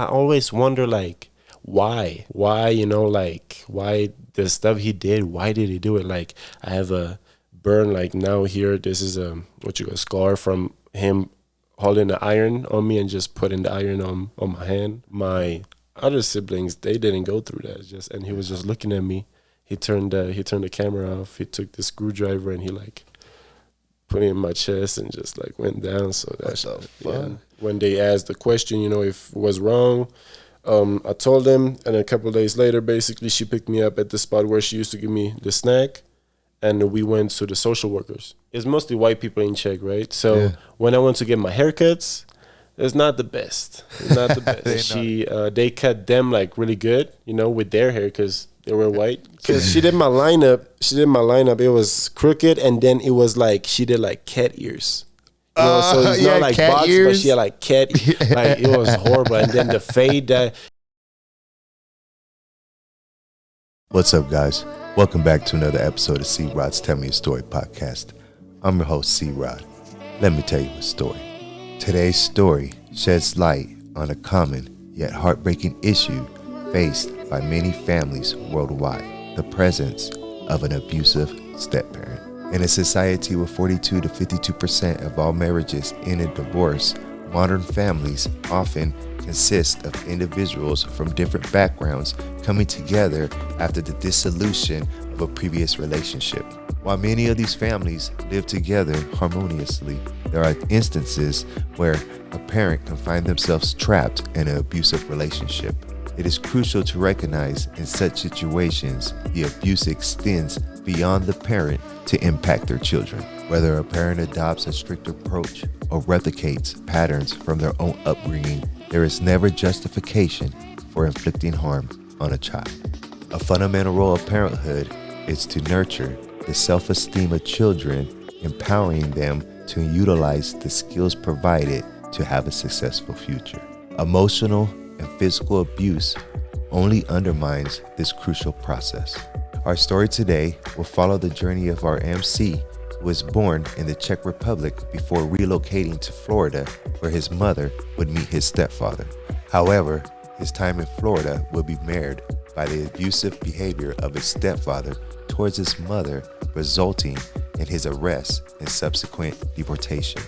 I always wonder, like, why? Why, like, why the stuff he did, why did he do it? Like, I have a burn, like, now here, this is a scar from him holding the iron on me and just putting the iron on my hand. My other siblings, they didn't go through that. And he was just looking at me. He turned the camera off. He took the screwdriver and he like put it in my chest and just like went down. So that's when they asked the question, if it was wrong, I told them, and a couple of days later, basically, she picked me up at the spot where she used to give me the snack, and we went to the social workers. It's mostly white people in Czech, right? So when I went to get my haircuts, it's not the best. It's not the best. They cut them like really good, with their hair because they were white. Because she did my lineup. It was crooked, and then it was like she did like cat ears. So it's not like box, but she had like cat. Like it was horrible. And then the fade that. What's up, guys? Welcome back to another episode of C-Rod's Tell Me a Story podcast. I'm your host, C-Rod. Let me tell you a story. Today's story sheds light on a common yet heartbreaking issue faced by many families worldwide: the presence of an abusive step-parent. In a society where 42 to 52% of all marriages end in divorce, modern families often consist of individuals from different backgrounds coming together after the dissolution of a previous relationship. While many of these families live together harmoniously, there are instances where a parent can find themselves trapped in an abusive relationship. It is crucial to recognize in such situations the abuse extends beyond the parent to impact their children. Whether a parent adopts a strict approach or replicates patterns from their own upbringing, there is never justification for inflicting harm on a child. A fundamental role of parenthood is to nurture the self-esteem of children, empowering them to utilize the skills provided to have a successful future. Emotional and physical abuse only undermines this crucial process. Our story today will follow the journey of our MC, who was born in the Czech Republic before relocating to Florida, where his mother would meet his stepfather. However, his time in Florida will be marred by the abusive behavior of his stepfather towards his mother, resulting in his arrest and subsequent deportation.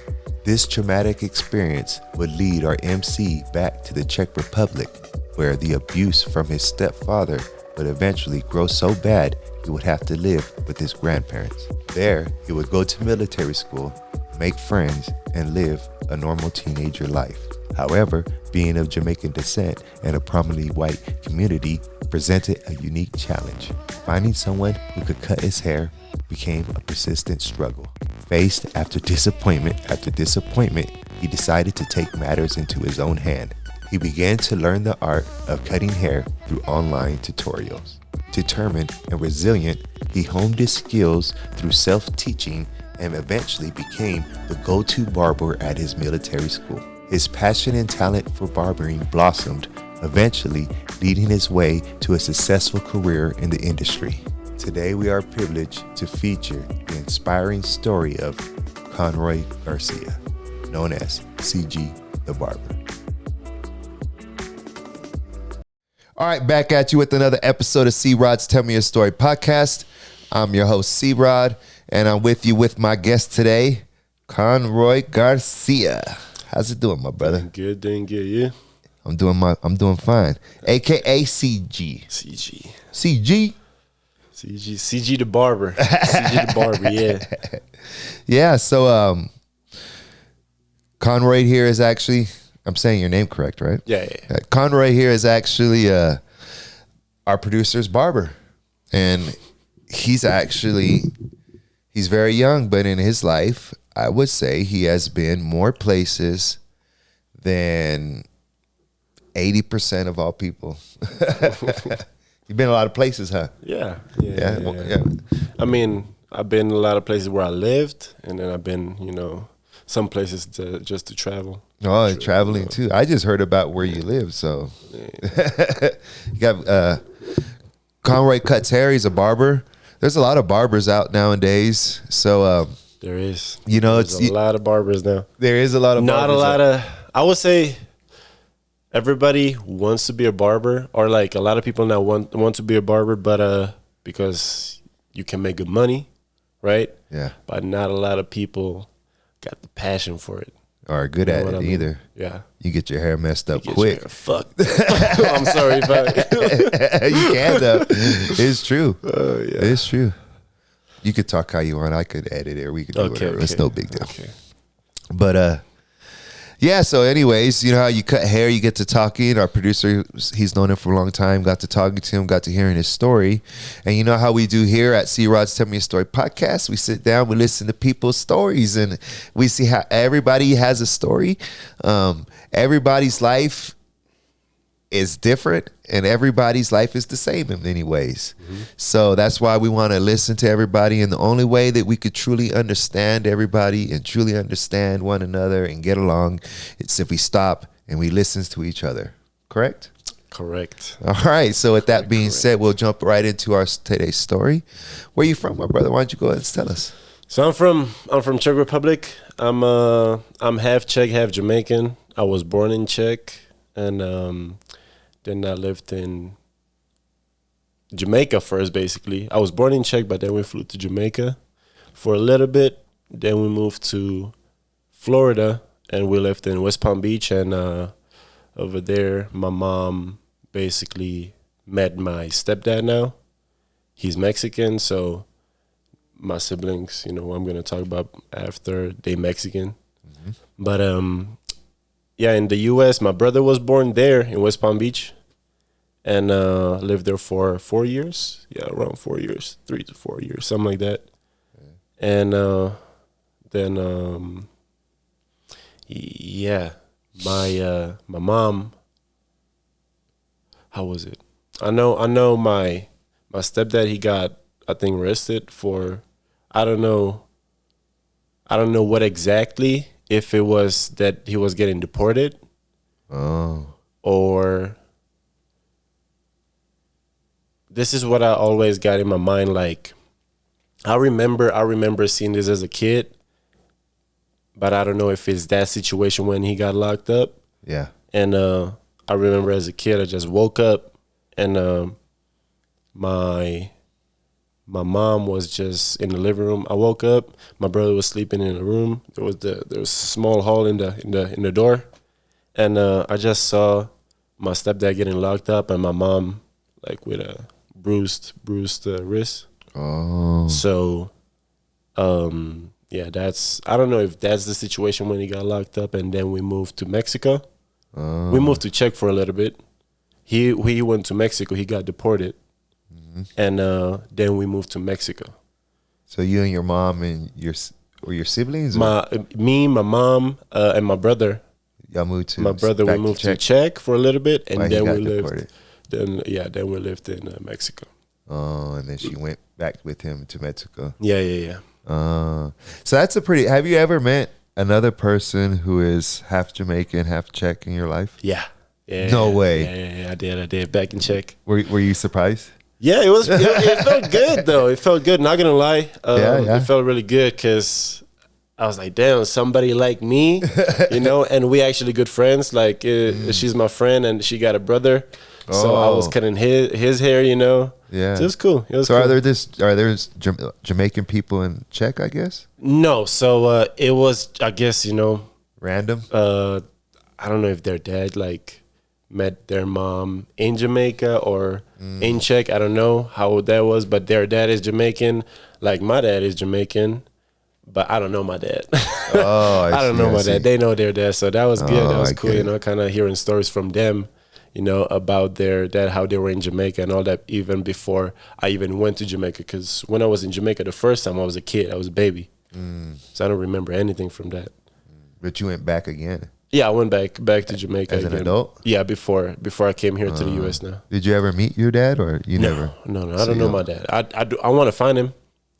This traumatic experience would lead our MC back to the Czech Republic, where the abuse from his stepfather would eventually grow so bad he would have to live with his grandparents. There, he would go to military school, make friends, and live a normal teenager life. However, being of Jamaican descent and a prominently white community presented a unique challenge. Finding someone who could cut his hair became a persistent struggle. Faced after disappointment, he decided to take matters into his own hand. He began to learn the art of cutting hair through online tutorials. Determined and resilient, he honed his skills through self-teaching and eventually became the go-to barber at his military school. His passion and talent for barbering blossomed, eventually leading his way to a successful career in the industry. Today we are privileged to feature the inspiring story of Conroy Garcia, known as CG the Barber. All right, back at you with another episode of C-Rod's Tell Me a Story podcast. I'm your host, C-Rod, and I'm with you with my guest today, Conroy Garcia. How's it doing, my brother? Doing good, yeah. I'm doing fine. AKA CG. CG the Barber. CG the Barber, yeah. Yeah, so Conroy here is actually, I'm saying your name correct, right? Yeah. Conroy here is actually our producer's barber. And he's very young, but in his life, I would say he has been more places than 80% of all people. You've been a lot of places, huh? Yeah. I mean, I've been in a lot of places where I lived, and then I've been, some places just to travel. Oh, traveling too. I just heard about where you live, so. Yeah. You got Conroy cuts hair. He's a barber. There's a lot of barbers out nowadays, so. There is. There's a lot of barbers now. There is a lot of barbers. Not a lot of, I would say, everybody wants to be a barber, or like a lot of people now want to be a barber, but because you can make good money, right? Yeah. But not a lot of people got the passion for it. Or good You know at what it I mean? either. Yeah. You get your hair messed up Get quick. your hair fucked. I'm sorry about it. You can though. It's true. Yeah. It's true. You could talk how you want. I could edit it, or we could do whatever. It's no big deal. Okay. But yeah, so anyways, you know how you cut hair, you get to talking. Our producer, he's known him for a long time, got to talking to him, got to hearing his story. And you know how we do here at C-Rod's Tell Me a Story podcast? We sit down, we listen to people's stories, and we see how everybody has a story. Everybody's life is different, and everybody's life is the same in many ways. Mm-hmm. So that's why we want to listen to everybody, and the only way that we could truly understand everybody and truly understand one another and get along, it's if we stop and we listen to each other. Correct? Correct. All right. So with that being said, we'll jump right into our today's story. Where are you from, my brother? Why don't you go ahead and tell us? So I'm from Czech Republic. I'm half Czech, half Jamaican. I was born in Czech, and then I lived in Jamaica first, basically. I was born in Czech, but then we flew to Jamaica for a little bit. Then we moved to Florida, and we lived in West Palm Beach. And over there, my mom basically met my stepdad now. He's Mexican, so my siblings, you know, I'm going to talk about after, they Mexican. Mm-hmm. But yeah, in the U.S., my brother was born there in West Palm Beach, and lived there for 4 years. Yeah, around 4 years, 3 to 4 years, something like that. Yeah. And then, yeah, my mom. How was it? I know my stepdad. He got, I think, arrested for, I don't know what exactly. If it was that he was getting deported, or this is what I always got in my mind. Like, I remember seeing this as a kid, but I don't know if it's that situation when he got locked up. Yeah. And I remember as a kid, I just woke up, and my mom was just in the living room. I woke up. My brother was sleeping in the room. There was a small hole in the door, and I just saw my stepdad getting locked up, and my mom like with a bruised wrist. Oh. So, yeah, I don't know if that's the situation when he got locked up, and then we moved to Mexico. Oh. We moved to Czech for a little bit. He went to Mexico. He got deported. And then we moved to Mexico. So you and your mom and your siblings? Me, my mom, and my brother. Y'all moved to my brother. We moved to Czech for a little bit, and then we lived. Deported. Then we lived in Mexico. Oh, and then she went back with him to Mexico. Yeah. So that's have you ever met another person who is half Jamaican, half Czech in your life? Yeah. No way. Yeah, I did back in Czech. Were you surprised? Yeah, it felt good though. It felt good. Not gonna lie, It felt really good because I was like, damn, somebody like me, you know. And we actually good friends. Like, she's my friend, and she got a brother, so I was cutting his hair, you know. Yeah, so it was cool. So cool. Are there Jamaican people in Czech? I guess. No, so it was, I guess, you know, random. I don't know if their dad met their mom in Jamaica or in Czech. I don't know how that was, but their dad is Jamaican. Like, my dad is Jamaican, but I don't know my dad. Oh, I don't know my dad. They know their dad, so that was good. That was cool, you know, kind of hearing stories from them, you know, about their dad, how they were in Jamaica and all that, even before I even went to Jamaica. Because when I was in Jamaica the first time, I was a kid. I was a baby. So I don't remember anything from that. But you went back again? Yeah, I went back to Jamaica as again. An adult. Yeah, before I came here to the U.S. now. Did you ever meet your dad, or you never? No. I don't know my dad. I want to find him.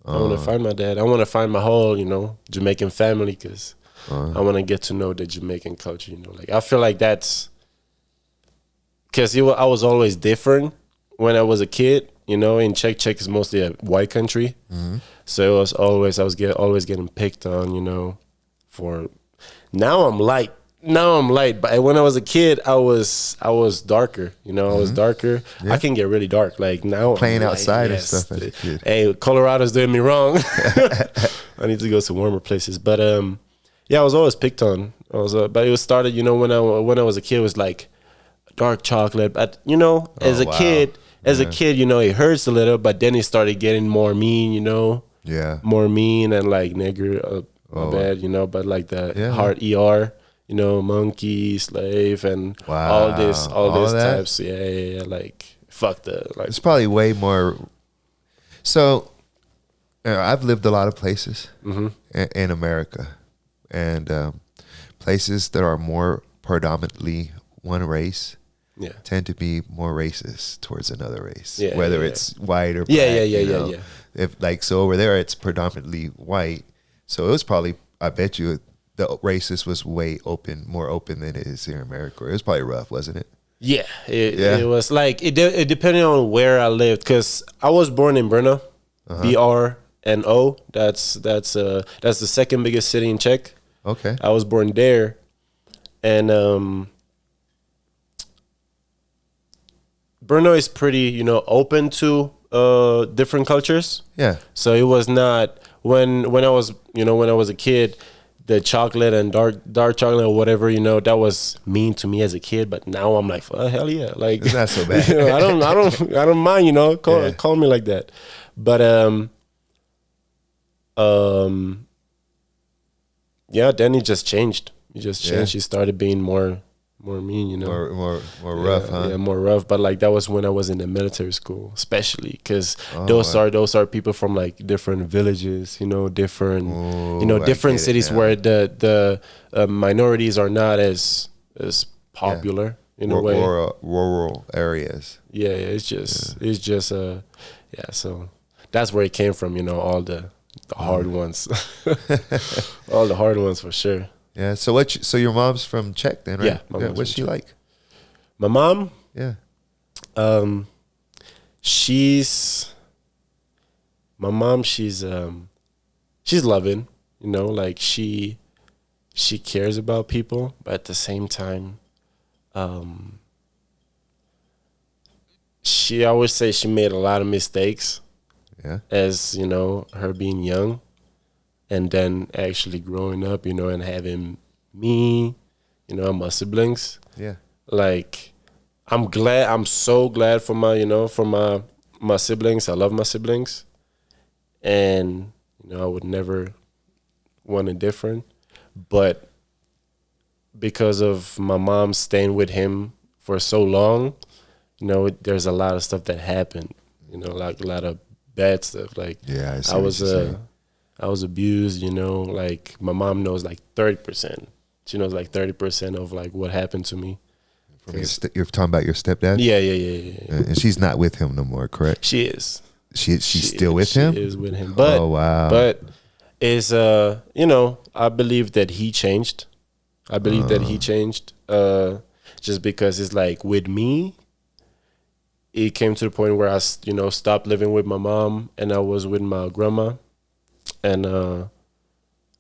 I want to find my dad. I want to find my whole, you know, Jamaican family, because I want to get to know the Jamaican culture. You know, like, I feel like that's because I was always different when I was a kid. You know, in Czech is mostly a white country, so it was always always getting picked on. You know, for now I'm light. now I'm light, but when I was a kid, I was darker. You know, I was darker. Yeah. I can get really dark. Like now, Playing I'm outside and yes. stuff as a kid. Hey, Colorado's doing me wrong. I need to go to warmer places. But yeah, I was always picked on. But it was started. You know, when I was a kid, it was like dark chocolate. But you know, as a kid, you know, it hurts a little. But then it started getting more mean. You know, more mean and like nigger. My bad, you know, but like the hard ER, you know, monkey, slave, and all this types. Yeah. Like fuck the like. It's probably way more. So, I've lived a lot of places in America, and places that are more predominantly one race. Yeah. Tend to be more racist towards another race, Yeah, whether yeah, it's white or black. Yeah. If like so over there, it's predominantly white. So it was probably, I bet you, the racist was way more open than it is here in America. It was probably rough, wasn't it? Yeah, it was like it depended on where I lived, because I was born in Brno, BRNO. That's the second biggest city in Czech. Okay. I was born there, and Brno is pretty, you know, open to different cultures. Yeah. So it was not when I was a kid, the chocolate and dark chocolate or whatever, you know, that was mean to me as a kid. But now I'm like, oh, hell yeah, like it's not so bad. You know, I don't mind, you know, call me like that. But yeah, then it just changed. He started being more mean, you know, more rough, huh? Yeah, more rough. But like that was when I was in the military school, especially because those are people from like different villages, you know, different cities where the minorities are not as popular in a way. Rural areas. Yeah, it's just So that's where it came from, you know, all the hard ones, all the hard ones for sure. Yeah. So your mom's from Czech then, right? Yeah. What's she like? My mom? Yeah. She's loving, you know, like she cares about people, but at the same time, I would say she made a lot of mistakes. Yeah. As, you know, her being young. And then actually growing up, you know, and having me, you know, and my siblings. Yeah. Like, I'm so glad for my siblings. I love my siblings. And, you know, I would never want it different. But because of my mom staying with him for so long, you know, there's a lot of stuff that happened, you know, like a lot of bad stuff. Like, yeah, I was abused, you know, like my mom knows like 30%. She knows like 30% of like what happened to me. You're talking about your stepdad? Yeah. And she's not with him no more, correct? She is. She's still with him? She is with him. But, oh, wow. But is, you know, I believe that he changed. Just because it's like with me, it came to the point where I, you know, stopped living with my mom and I was with my grandma. And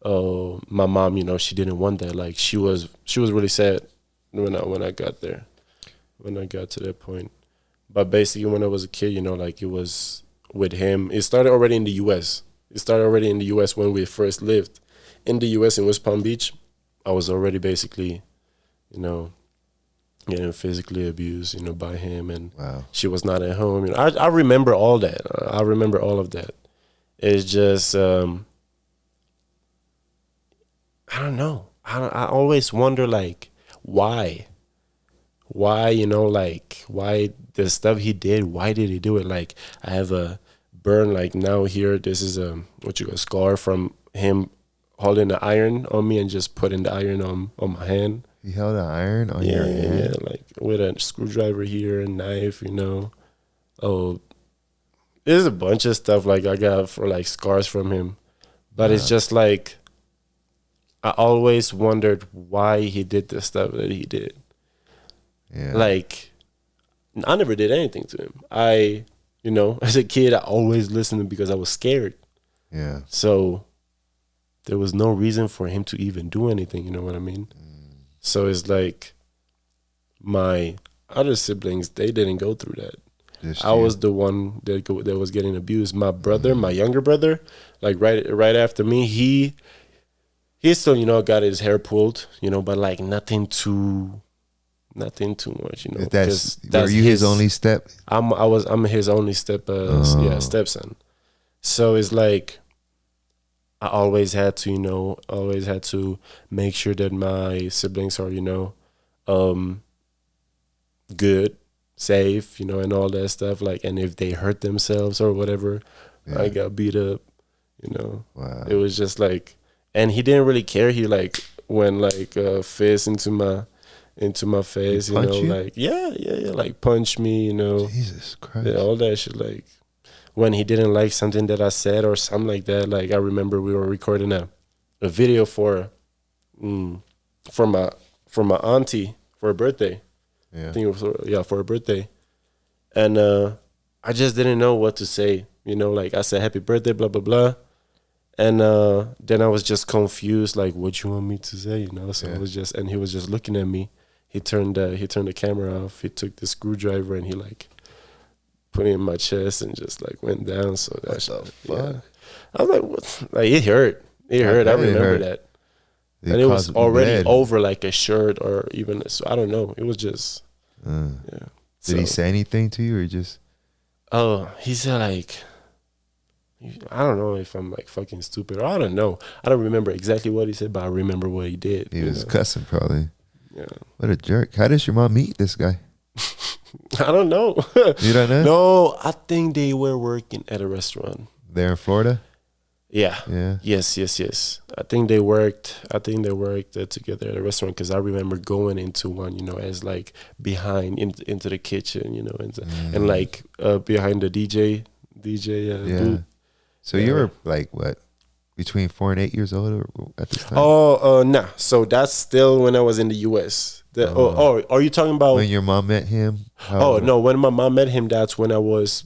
my mom, you know, she didn't want that. Like she was really sad when I got there, when I got to that point. But basically, when I was a kid, you know, like it was with him. It started already in the U.S. When we first lived in the U.S. in West Palm Beach. I was already basically, you know, getting physically abused, you know, by him, and she was not at home. You know, I remember all that. I remember all of that. It's just, I don't know. I always wonder, like, why, you know, like, why the stuff he did, why did he do it? Like, I have a burn, like, now here, this is a scar from him holding the iron on me and just putting the iron on my hand. He held an iron on your hand? Yeah, like, with a screwdriver here, a knife, you know. Oh, there's a bunch of stuff like I got for like scars from him, but it's just like I always wondered why he did the stuff that he did. Yeah. Like I never did anything to him. You know, as a kid, I always listened because I was scared. Yeah. So there was no reason for him to even do anything. You know what I mean? So it's like my other siblings, they didn't go through that. I was the one that was getting abused. My brother, my younger brother, like right after me, he still, you know, got his hair pulled, you know, but like nothing too much, you know. Were you his only step? I'm his only stepson. So it's like I always had to, you know, make sure that my siblings are, you know, good, safe, you know, and all that stuff. Like, and if they hurt themselves or whatever, I got beat up, you know. Wow. It was just like, and he didn't really care. He like went like fist into my face, you know, like like punch me, you know. Jesus Christ. Yeah, all that shit. Like when he didn't like something that I said or something like that. Like I remember we were recording a video for my auntie for her birthday. Yeah. I think it was for her birthday, and I just didn't know what to say. You know, like I said happy birthday, blah blah blah. And then I was just confused, like, what you want me to say, you know? So I was just, and he was just looking at me. He turned the camera off. He took the screwdriver and he like put it in my chest and just like went down. So that's the fuck. Yeah. I was like, what? Like it hurt. It hurt. I remember that. And it was already over like a shirt or even. So I don't know. It was just. Did he say anything to you or just? Oh, he said like. I don't know if I'm like fucking stupid or I don't know. I don't remember exactly what he said, but I remember what he did. He was cussing probably. Yeah. What a jerk. How does your mom meet this guy? I don't know. You don't know? No, I think they were working at a restaurant. There in Florida? Yeah. Yeah. Yes. I think they worked together at a restaurant because I remember going into one, you know, as like behind into the kitchen, you know, and like behind the DJ booth. So you were like what, between 4 and 8 years old at this time? Nah. So that's still when I was in the U.S. Are you talking about when your mom met him? No, when my mom met him, that's when I was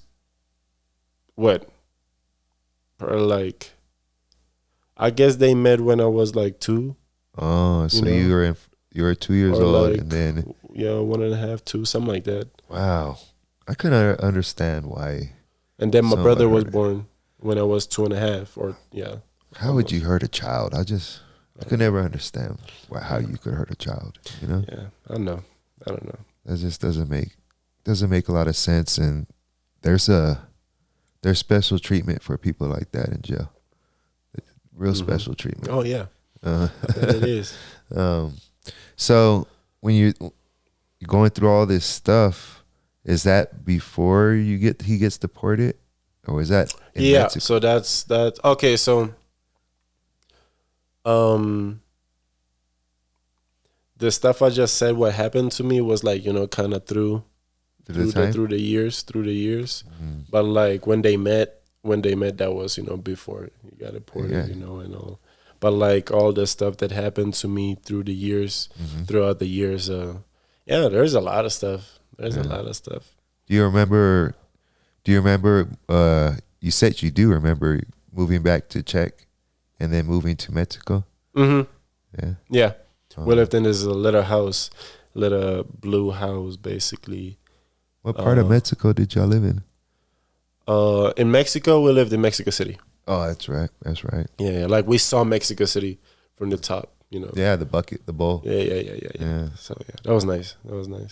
what? Like, I guess they met when I was like 2. Oh, so you were 2 years old, like, and then 1.5, 2, something like that. Wow, I couldn't understand why. And then my brother was born when I was 2.5, or How would you hurt a child? I could never understand how you could hurt a child. You know? Yeah, I don't know. That just doesn't make a lot of sense. And there's special treatment for people like that in jail. Real special treatment. Oh yeah, it is. So when you're going through all this stuff, is that before he gets deported? Or is that in Mexico? So that's that. Okay, so the stuff I just said, what happened to me was like, you know, kind of through the years. Mm-hmm. But like when they met, that was, you know, before he got deported, you know, and all. But like all the stuff that happened to me throughout the years, there's a lot of stuff. There's a lot of stuff. Do you remember? You said you do remember moving back to Czech, and then moving to Mexico. Mm-hmm. Yeah. Yeah. We lived in this little blue house, basically. What part of Mexico did y'all live in? In Mexico, we lived in Mexico City. Oh, that's right. Yeah. Like we saw Mexico City from the top, you know. Yeah, the bowl. Yeah. So that was nice.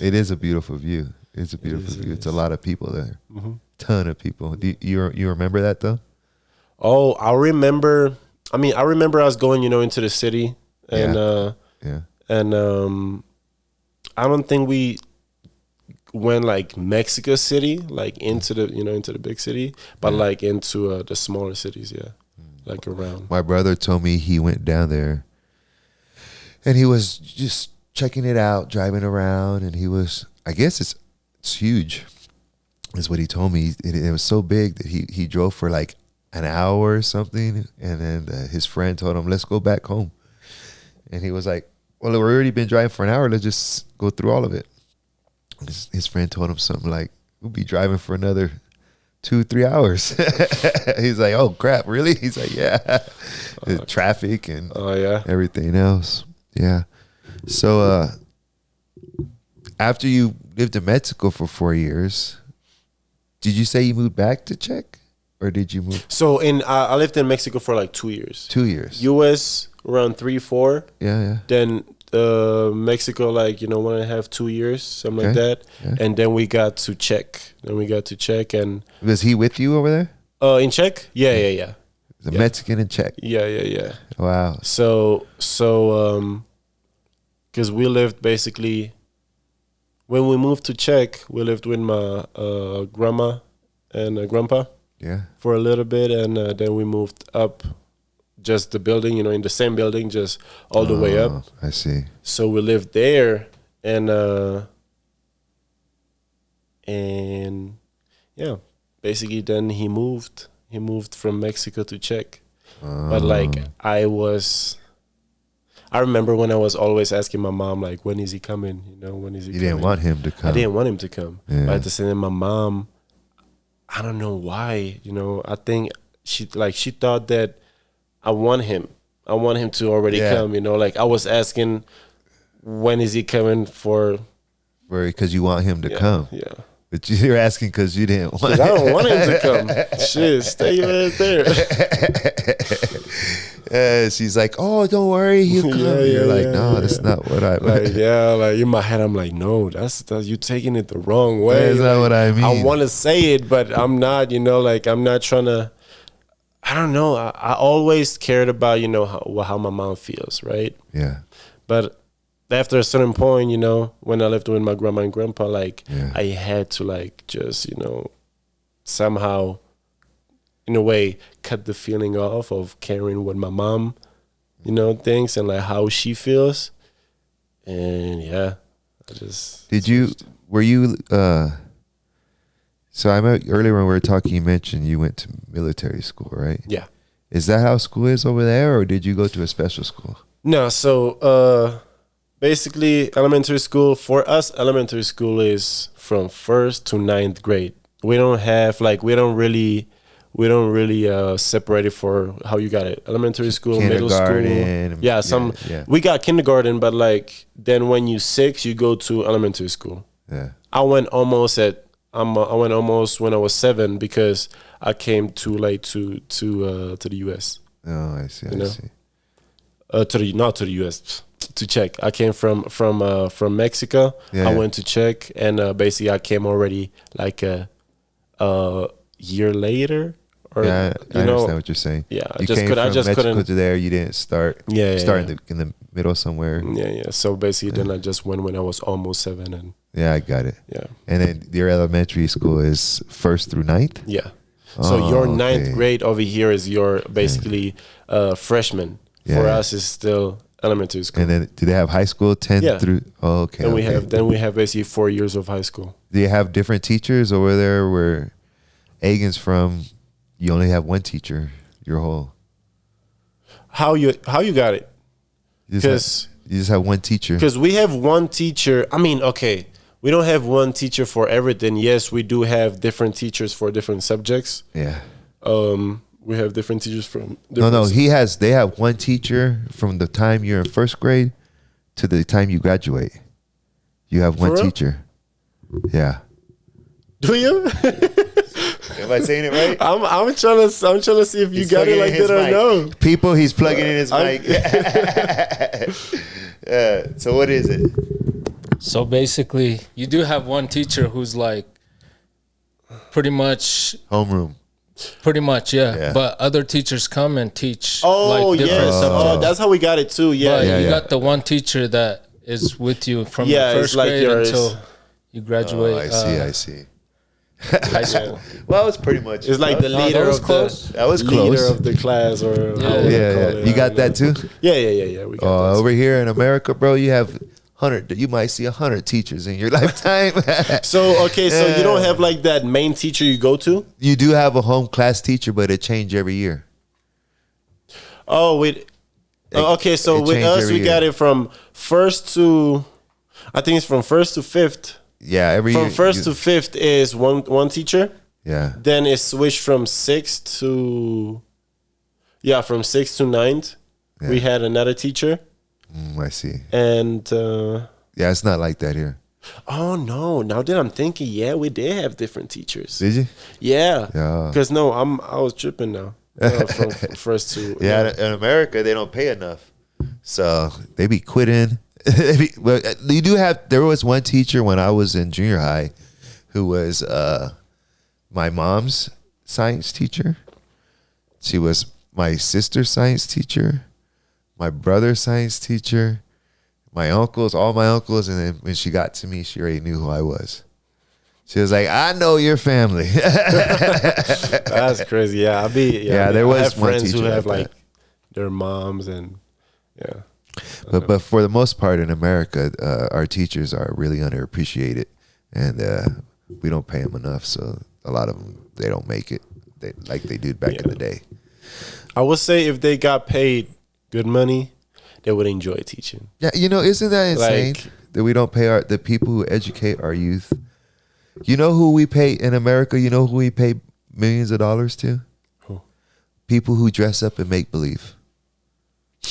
It is a beautiful view. It's a lot of people there. Mm-hmm. Ton of people. Do you remember that though? Oh, I remember I was going, you know, into the city and I don't think we went like Mexico City, like into the big city, but like into the smaller cities, like around. My brother told me he went down there and he was just checking it out, driving around, and I guess it's huge, is what he told me. It was so big that he drove for like an hour or something, and then his friend told him, let's go back home. And he was like, well, we've already been driving for an hour, let's just go through all of it. His friend told him something like, we'll be driving for another 2-3 hours. He's like, oh crap, really? He's like, yeah. Traffic and everything else. Yeah. So after you lived in Mexico for 4 years, did you say you moved back to Czech, or did you move? So I lived in Mexico for like 2 years. 2 years. U.S. around 3-4. Yeah. Then Mexico, like 1.5, 2 years, something like that. Yeah. And then we got to Czech. And Was he with you over there? In Czech, yeah. The Mexican in Czech. Yeah. Wow. So because we lived basically, when we moved to Czech, we lived with my grandma and grandpa. Yeah. For a little bit, and then we moved up, just the building, in the same building, just all the way up. I see. So we lived there, and yeah, basically then he moved from Mexico to Czech. But like I remember when I was always asking my mom, like, when is he coming? When is he coming? You didn't want him to come. I didn't want him to come. Yeah. But at the same time, my mom, I don't know why, I think she thought that I want him to already come, like I was asking, when is he coming because you want him to come. Yeah. But you're asking because you didn't want him. I don't want him to come. Shit, stay your ass there. She's like, oh, don't worry, he'll come. You're like, no, that's not what I like. Like in my head, I'm like, no, that's you taking it the wrong way. That's not what I mean. I want to say it, but I'm not. Like I'm not trying to. I don't know. I always cared about how my mom feels, right? Yeah. But after a certain point, when I lived with my grandma and grandpa, like I had to like just somehow, in a way, cut the feeling off of caring what my mom, thinks and like how she feels. And yeah, I just. Were you, so I met earlier when we were talking, you mentioned you went to military school, right? Yeah. Is that how school is over there, or did you go to a special school? No, so basically elementary school, for us, elementary school is from 1st to 9th grade. We don't have we don't really separate it for how you got it. Elementary school, middle school. Yeah, we got kindergarten, but like then when you 6, you go to elementary school. Yeah. I went almost when I was 7 because I came too late to the US. Oh, I see. I see. Not to the US, to Czech. I came from Mexico. Yeah. I went to Czech, and basically I came already like a year later. Or, I understand what you're saying. Yeah, I just couldn't. To there, you didn't start. In the middle somewhere. Yeah. So basically, then I just went when I was almost 7, and I got it. Yeah. And then your elementary school is 1st through 9th? Yeah. So your 9th grade over here is your basically freshman. Yeah. For us, it's still elementary school. And then do they have high school 10 through? Oh, okay. And we have basically 4 years of high school. Do you have different teachers over there where Egan's from? You only have one teacher your whole. How you got it? Because you just have one teacher. Because we have one teacher. I mean, okay, we don't have one teacher for everything. Yes, we do have different teachers for different subjects. Yeah. We have different teachers from. They have one teacher from the time you're in 1st grade to the time you graduate. You have one teacher. Yeah. Do you? Am I saying it right? I'm trying to see if you got it like that or no. People, he's plugging in his mic. So what is it? So basically, you do have one teacher who's like pretty much homeroom. Pretty much, yeah. But other teachers come and teach different subjects. Oh, that's how we got it too. Yeah. But you got the one teacher that is with you from the 1st grade until you graduate. I see. High school. Well, it's pretty much. It's like the leader of the class, or You got that too? Yeah. We got that over here in America, bro, you have 100. You might see 100 teachers in your lifetime. So you don't have like that main teacher you go to? You do have a home class teacher, but it changes every year. Oh, wait. Okay, so with us, we got it from 1st to, I think it's from 1st to 5th. Yeah, every year. From 1st to 5th is one teacher. Yeah. Then it's switched from 6th to 9th. Yeah. We had another teacher. I see. And Yeah, it's not like that here. oh no! Now that I'm thinking, yeah, we did have different teachers. Did you? Yeah. Yeah. Because no, I was tripping now. From first to Yeah, in America they don't pay enough, so they be quitting. Well, you do have. There was one teacher when I was in junior high, who was my mom's science teacher. She was my sister's science teacher, my brother's science teacher, my uncles, all my uncles, and then when she got to me, she already knew who I was. She was like, "I know your family." That's crazy. Yeah, there was I have one friends who teacher have like like their moms and yeah. But for the most part in America, our teachers are really underappreciated, and we don't pay them enough. So a lot of them, they don't make it like they did back in the day. I would say if they got paid good money, they would enjoy teaching. Yeah, isn't that insane Like- that we don't pay the people who educate our youth? You know who we pay in America? You know who we pay millions of dollars to? Who? People who dress up and make believe.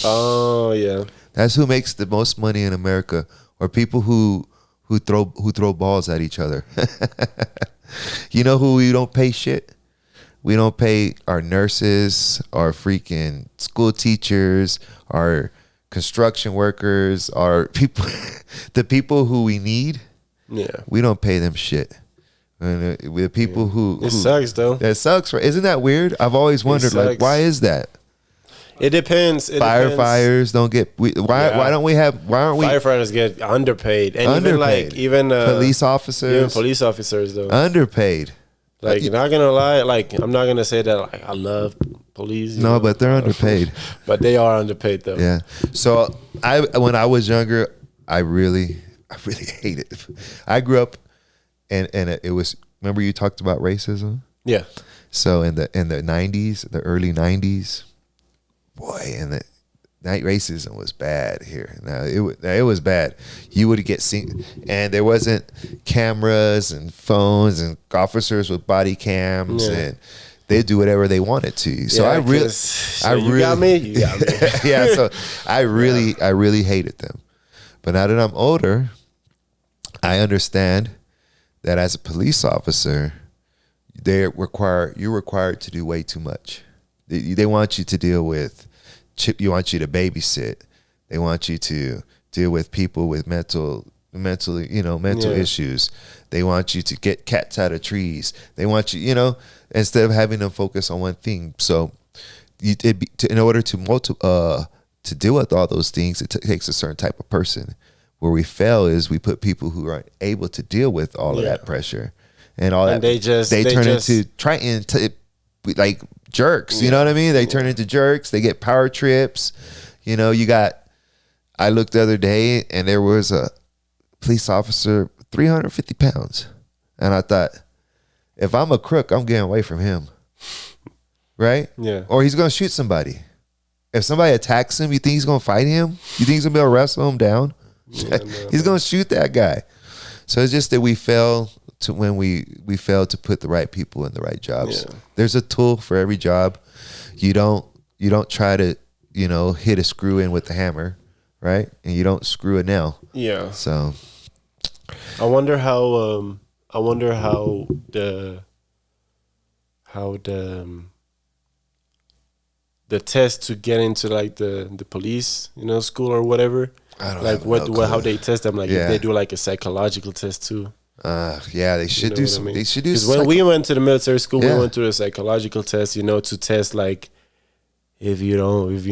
Oh yeah. That's who makes the most money in America, or people who throw balls at each other. You know who we don't pay shit? We don't pay our nurses, our freaking school teachers, our construction workers, our people, the people who we need. Yeah. We don't pay them shit. And the people who It sucks though. that sucks, right? Isn't that weird? I've always wondered, like, sucks. why is that? It depends. Firefighters don't get. Why don't we have? Why aren't we Firefighters get underpaid, and underpaid? even Police officers, even police officers though. underpaid. Like, not gonna lie, like I'm not gonna say that like I love police. No, but they're underpaid. But they are underpaid though. Yeah. So when I was younger, I really hated it. I grew up, and it was. Remember you talked about racism? Yeah. So in the 90s, the early 90s, boy, and that racism was bad here. Now it was bad. You would get seen, and there wasn't cameras and phones and officers with body cams, and they do whatever they wanted to. So Yeah, I really, you got me. You got me. yeah. So I really hated them. But now that I'm older, I understand that as a police officer, you're required to do way too much. They want you to deal with, you want you to babysit. They want you to deal with people with mental issues. They want you to get cats out of trees. They want you, instead of having them focus on one thing. So in order to deal with all those things, it takes a certain type of person. Where we fail is we put people who aren't able to deal with all of that pressure and all that. They turn into like jerks. You know what I mean? They turn into jerks. They get power trips. I looked the other day and there was a police officer, 350 pounds. And I thought, if I'm a crook, I'm getting away from him. Right? Yeah. Or he's going to shoot somebody. If somebody attacks him, you think he's going to fight him? You think he's going to be able to wrestle him down? Yeah, he's going to shoot that guy. So it's just that we fail to put the right people in the right jobs. Yeah. There's a tool for every job. You don't try to, hit a screw in with the hammer, right? And you don't screw a nail. Yeah. So I wonder how the test to get into like the police, school or whatever. I don't like how they test them, like if they do like a psychological test too. Yeah, they should do some. I mean? They should do. Because when we went to the military school, we went through a psychological test, to test like if you're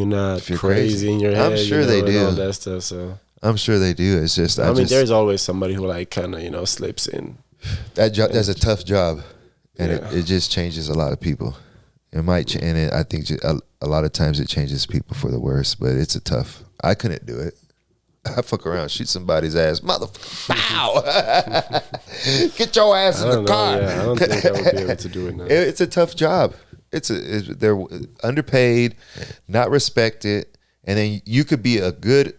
not crazy in your head. I'm sure they do all that stuff. So I'm sure they do. It's just I mean, there's always somebody who like kind of slips in. That job, that's a tough job, and it just changes a lot of people. It might, and I think a lot of times it changes people for the worse. But it's a tough. I couldn't do it. I fuck around, shoot somebody's ass, motherfucker! Bow! Get your ass in the car. Yeah, I don't think I would be able to do it now. It's a tough job. They're underpaid, not respected, and then you could be a good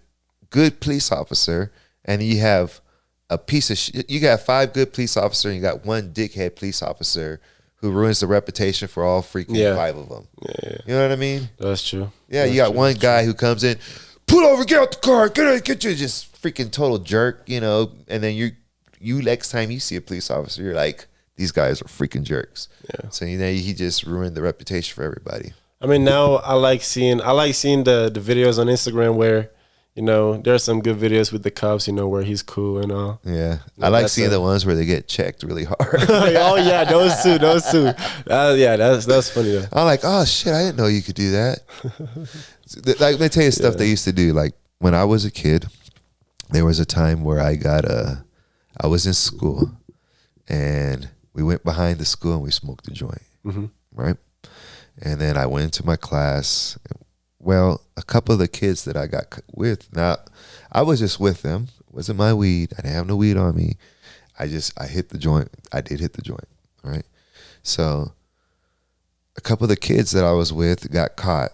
police officer, and you have a piece of shit. You got 5 good police officers, and you got 1 dickhead police officer who ruins the reputation for all freaking 5 of them. Yeah. You know what I mean? That's true. Yeah, you got one guy who comes in. pull over, get out the car, get you, just freaking total jerk, you know. And then you next time you see a police officer, you're like, these guys are freaking jerks. Yeah. So you know, he just ruined the reputation for everybody. I mean, now I like seeing the videos on Instagram where, you know, there are some good videos with the cops, you know, where he's cool and all. Yeah. I like seeing the ones where they get checked really hard. Oh, yeah, those two. Yeah, that's funny, though. I'm like, oh, shit, I didn't know you could do that. Like, let me tell you stuff they used to do. Like, when I was a kid, there was a time where I was in school, and we went behind the school and we smoked a joint, right? And then I went into my class. Well, a couple of the kids that I got with, now I was just with them. It wasn't my weed. I didn't have no weed on me. I hit the joint. I did hit the joint, right? So a couple of the kids that I was with got caught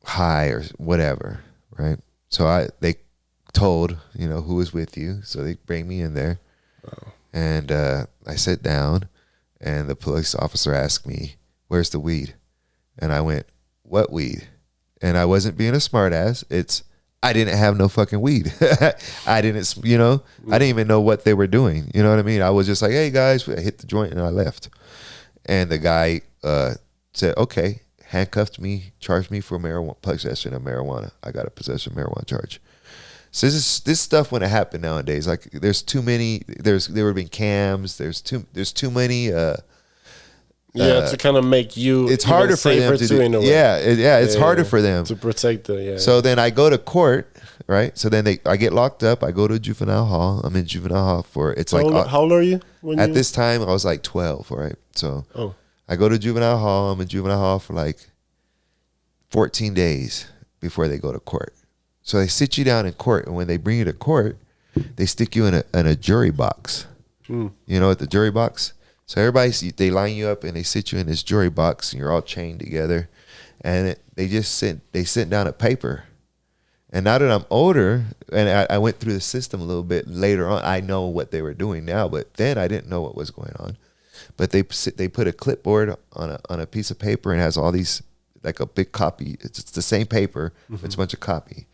high or whatever, right? So they told, you know, who was with you. So they bring me in there. Wow. And I sat down, and the police officer asked me, where's the weed? And I went, what weed? And I wasn't being a smart ass. I didn't have no fucking weed. I didn't, you know, I didn't even know what they were doing. You know what I mean? I was just like, hey guys, I hit the joint and I left. And the guy said, okay, handcuffed me, charged me for possession of marijuana. I got a possession of marijuana charge. So this stuff when it happened nowadays, like there's too many, there would have been cams, there's too many, to kind of make you. It's harder for them to do. It's harder for them to protect the. Yeah. So then I go to court, right? So then I get locked up. I go to juvenile hall. I'm in juvenile hall for it's how old are you? At this time, I was like 12, right? So I go to juvenile hall. I'm in juvenile hall for like 14 days before they go to court. So they sit you down in court, and when they bring you to court, they stick you in a jury box. You know, at the jury box. So they line you up and they sit you in this jury box, and you're all chained together, and they sent down a paper. And now that I'm older and I went through the system a little bit later on, I know what they were doing now, but then I didn't know what was going on. But they put a clipboard on a piece of paper and has all these, like a big copy. It's the same paper, but it's a bunch of copy,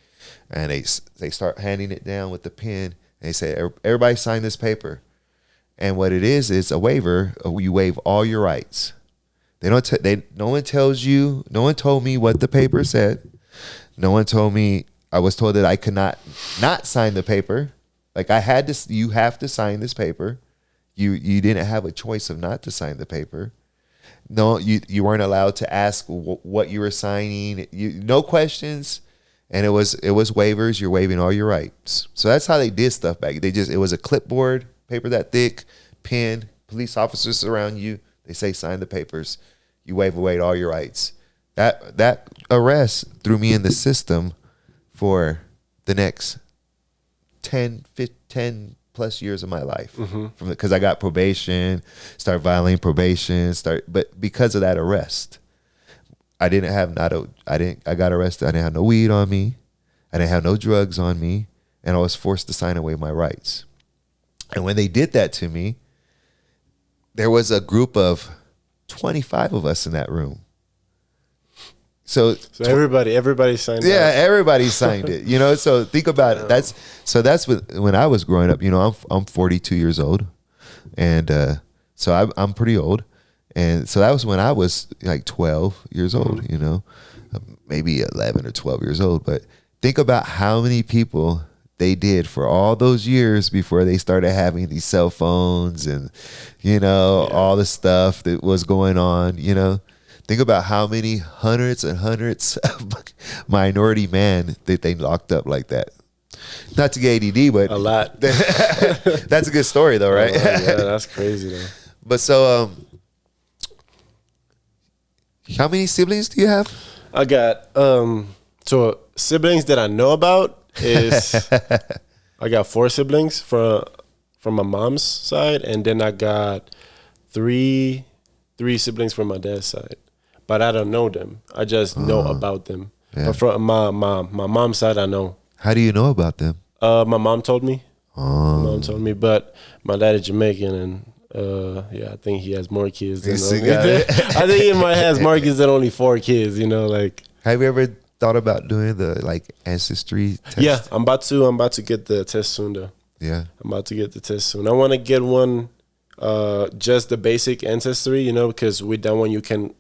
and they start handing it down with the pen, and they say, everybody sign this paper. And what it is a waiver. You waive all your rights. No one tells you. No one told me what the paper said. No one told me. I was told that I could not sign the paper. Like I had to. You have to sign this paper. You didn't have a choice of not to sign the paper. No, you weren't allowed to ask what you were signing. No questions. And it was waivers. You're waiving all your rights. So that's how they did stuff back. It was a clipboard. Paper that thick, pen, police officers surround you. They say, sign the papers. You waive away all your rights. That arrest threw me in the system for the next 10 plus years of my life. Because I got probation, start violating probation, but because of that arrest, I got arrested. I didn't have no weed on me. I didn't have no drugs on me. And I was forced to sign away my rights. And when they did that to me, there was a group of 25 of us in that room. So everybody signed it. Yeah, everybody signed it. You know, so think about it. That's when I was growing up. You know, I'm 42 years old, and so I'm pretty old. And so that was when I was like 12 years old. You know, maybe 11 or 12 years old. But think about how many people they did for all those years before they started having these cell phones and, you know, all the stuff that was going on, you know. Think about how many hundreds and hundreds of minority men that they locked up like that. Not to get ADD, but a lot. That's a good story though, right? Yeah, that's crazy though. But so, how many siblings do you have? I got, so siblings that I know about is I got 4 siblings from my mom's side, and then I got three siblings from my dad's side, but I don't know them. I just know about them. Yeah. But from my mom's side, I know. How do you know about them? My mom told me. My mom told me, but my dad is Jamaican, and I think he has more kids than I think he might have more kids than only 4 kids. You know, like. Have you ever thought about doing the like ancestry test? Yeah, I'm about to get the test soon though. Yeah. I'm about to get the test soon. I want to get one, just the basic ancestry, you know, because with that one you can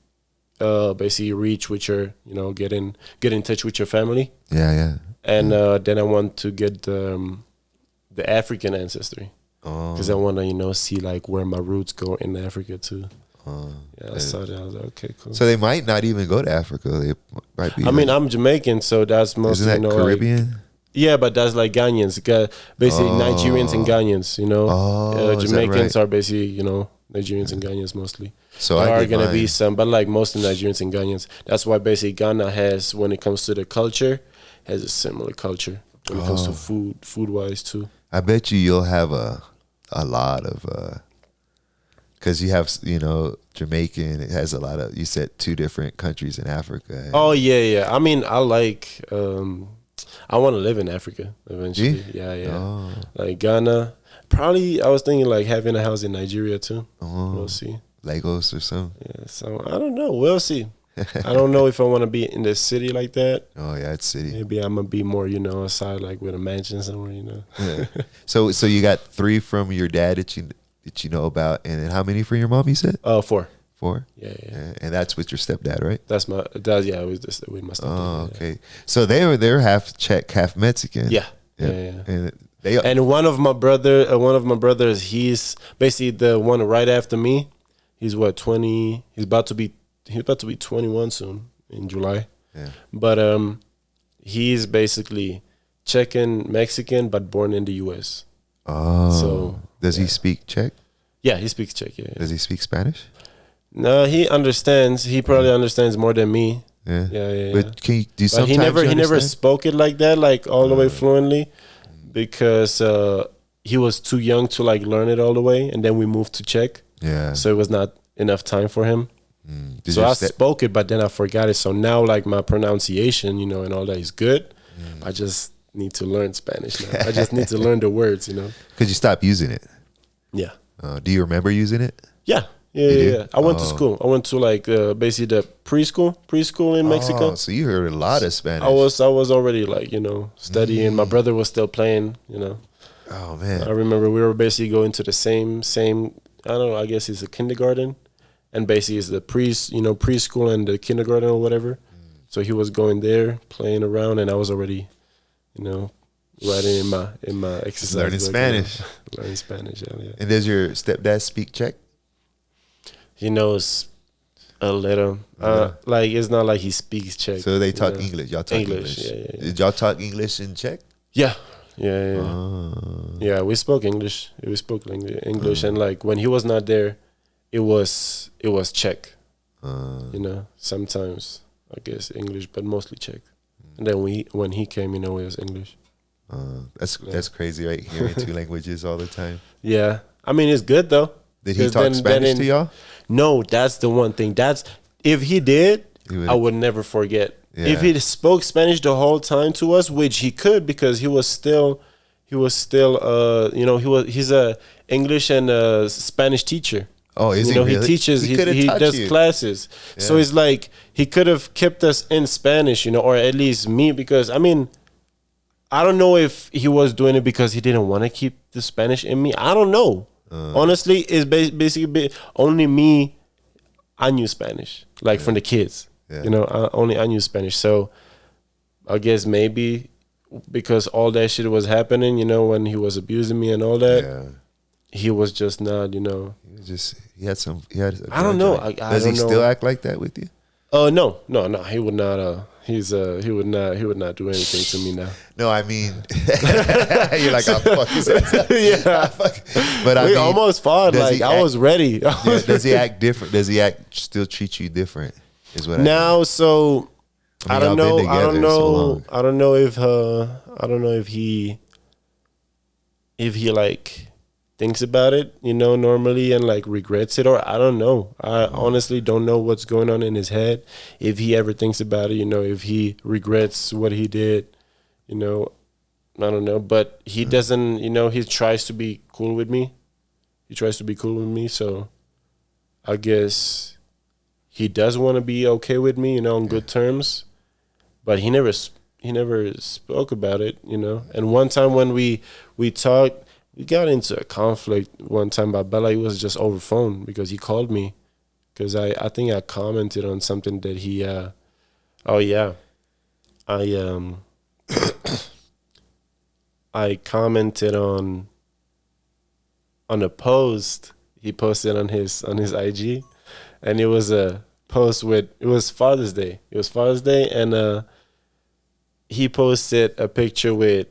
basically reach with your, you know, get in touch with your family. Yeah. And then I want to get the African ancestry, because I want to, you know, see like where my roots go in Africa too. Yeah, I saw that. I was like, okay, cool. So they might not even go to Africa. They might be. I mean, I'm Jamaican, so that's mostly, isn't that you know, Caribbean? Like, yeah, but that's like Ghanaians, basically Nigerians and Ghanaians. You know, Jamaicans are basically, you know, Nigerians and Ghanaians mostly. So there I are gonna be some, but like most of Nigerians and Ghanaians. That's why basically Ghana has, when it comes to the culture, has a similar culture when it comes to food wise too. I bet you'll have a lot of because you have, you know, Jamaican. It has a lot of, you said 2 different countries in Africa. Oh yeah. I mean, I like. I want to live in Africa eventually. Yeah. Oh. Like Ghana. Probably, I was thinking like having a house in Nigeria too. We'll see. Lagos or something. Yeah, so I don't know. We'll see. I don't know if I want to be in the city like that. Oh yeah, it's city. Maybe I'm gonna be more, you know, aside like with a mansion somewhere, you know. Yeah. So you got 3 from your dad that you know about, and then how many from your mom? You said 4. 4. Yeah. And that's with your stepdad, right? Yeah. It was just with my stepdad. Oh, okay. Yeah. So they're half Czech, half Mexican. Yeah. And one of my brothers, he's basically the one right after me. He's what, 20? He's about to be 21 soon in July. Yeah. But he's basically Czech and Mexican, but born in the U.S. Oh. So does he speak Czech? Yeah, he speaks Czech. Yeah. Does he speak Spanish? No, he understands. He probably understands more than me. Yeah. But can you do sometimes? But he never spoke it like that, like all the way fluently, because he was too young to like learn it all the way, and then we moved to Czech. Yeah. So it was not enough time for him. So I spoke it, but then I forgot it. So now, like, my pronunciation, you know, and all that is good. I just need to learn Spanish now. I just need to learn the words, you know. Because you stopped using it. Yeah. Do you remember using it? Yeah. I went to school. I went to like basically the preschool in Mexico. So you heard a lot of Spanish. I was already like, you know, studying. My brother was still playing, you know. Oh man. I remember we were basically going to the same I don't know, I guess it's a kindergarten, and basically it's the preschool and the kindergarten or whatever. So he was going there, playing around, and I was already, you know, writing in my exercise. Learning Spanish. Learning Spanish, yeah. And does your stepdad speak Czech? He knows a little. Like, it's not like he speaks Czech. So they talk English. Y'all talk English. Yeah. Did y'all talk English in Czech? Yeah. Yeah, we spoke English. We spoke English, and like when he was not there, it was Czech. You know, sometimes I guess English, but mostly Czech. And then when he came, you know, it was English. That's crazy, right? Hearing 2 languages all the time. Yeah, I mean, it's good though. Did he talk Spanish to y'all? No, that's the one thing. If he did, I would never forget. Yeah. If he spoke Spanish the whole time to us, which he could, because he was still you know, he's a English and Spanish teacher. Oh, is he? You know, really? He teaches. He does classes. Yeah. So it's like he could have kept us in Spanish, you know, or at least me, because I mean, I don't know if he was doing it because he didn't want to keep the Spanish in me. I don't know. Honestly, it's basically only me. I knew Spanish, like from the kids. Yeah. You know, I knew Spanish. So I guess maybe because all that shit was happening, you know, when he was abusing me and all that, he was just not, you know. He had I don't know. Does he still act like that with you? No. He would not. He would not do anything to me now. No, I mean, you're like, I'll fuck his ass up. Yeah. But I mean, almost fought. Like, I was ready. Does he act different? Does he still treat you different? Is what now. So I don't know. I don't know if he like thinks about it, you know, normally, and like regrets it, or I don't know. I honestly don't know what's going on in his head. If he ever thinks about it, you know, if he regrets what he did, you know, I don't know. But he doesn't, you know, he tries to be cool with me. So I guess he does want to be okay with me, you know, on good terms. but he never spoke about it, you know. And one time when we talked, we got into a conflict one time about Bella. It was just over phone because he called me because I think I commented on something that he I commented on a post he posted on his IG, and it was a post with, it was Father's Day. It was Father's Day, and he posted a picture with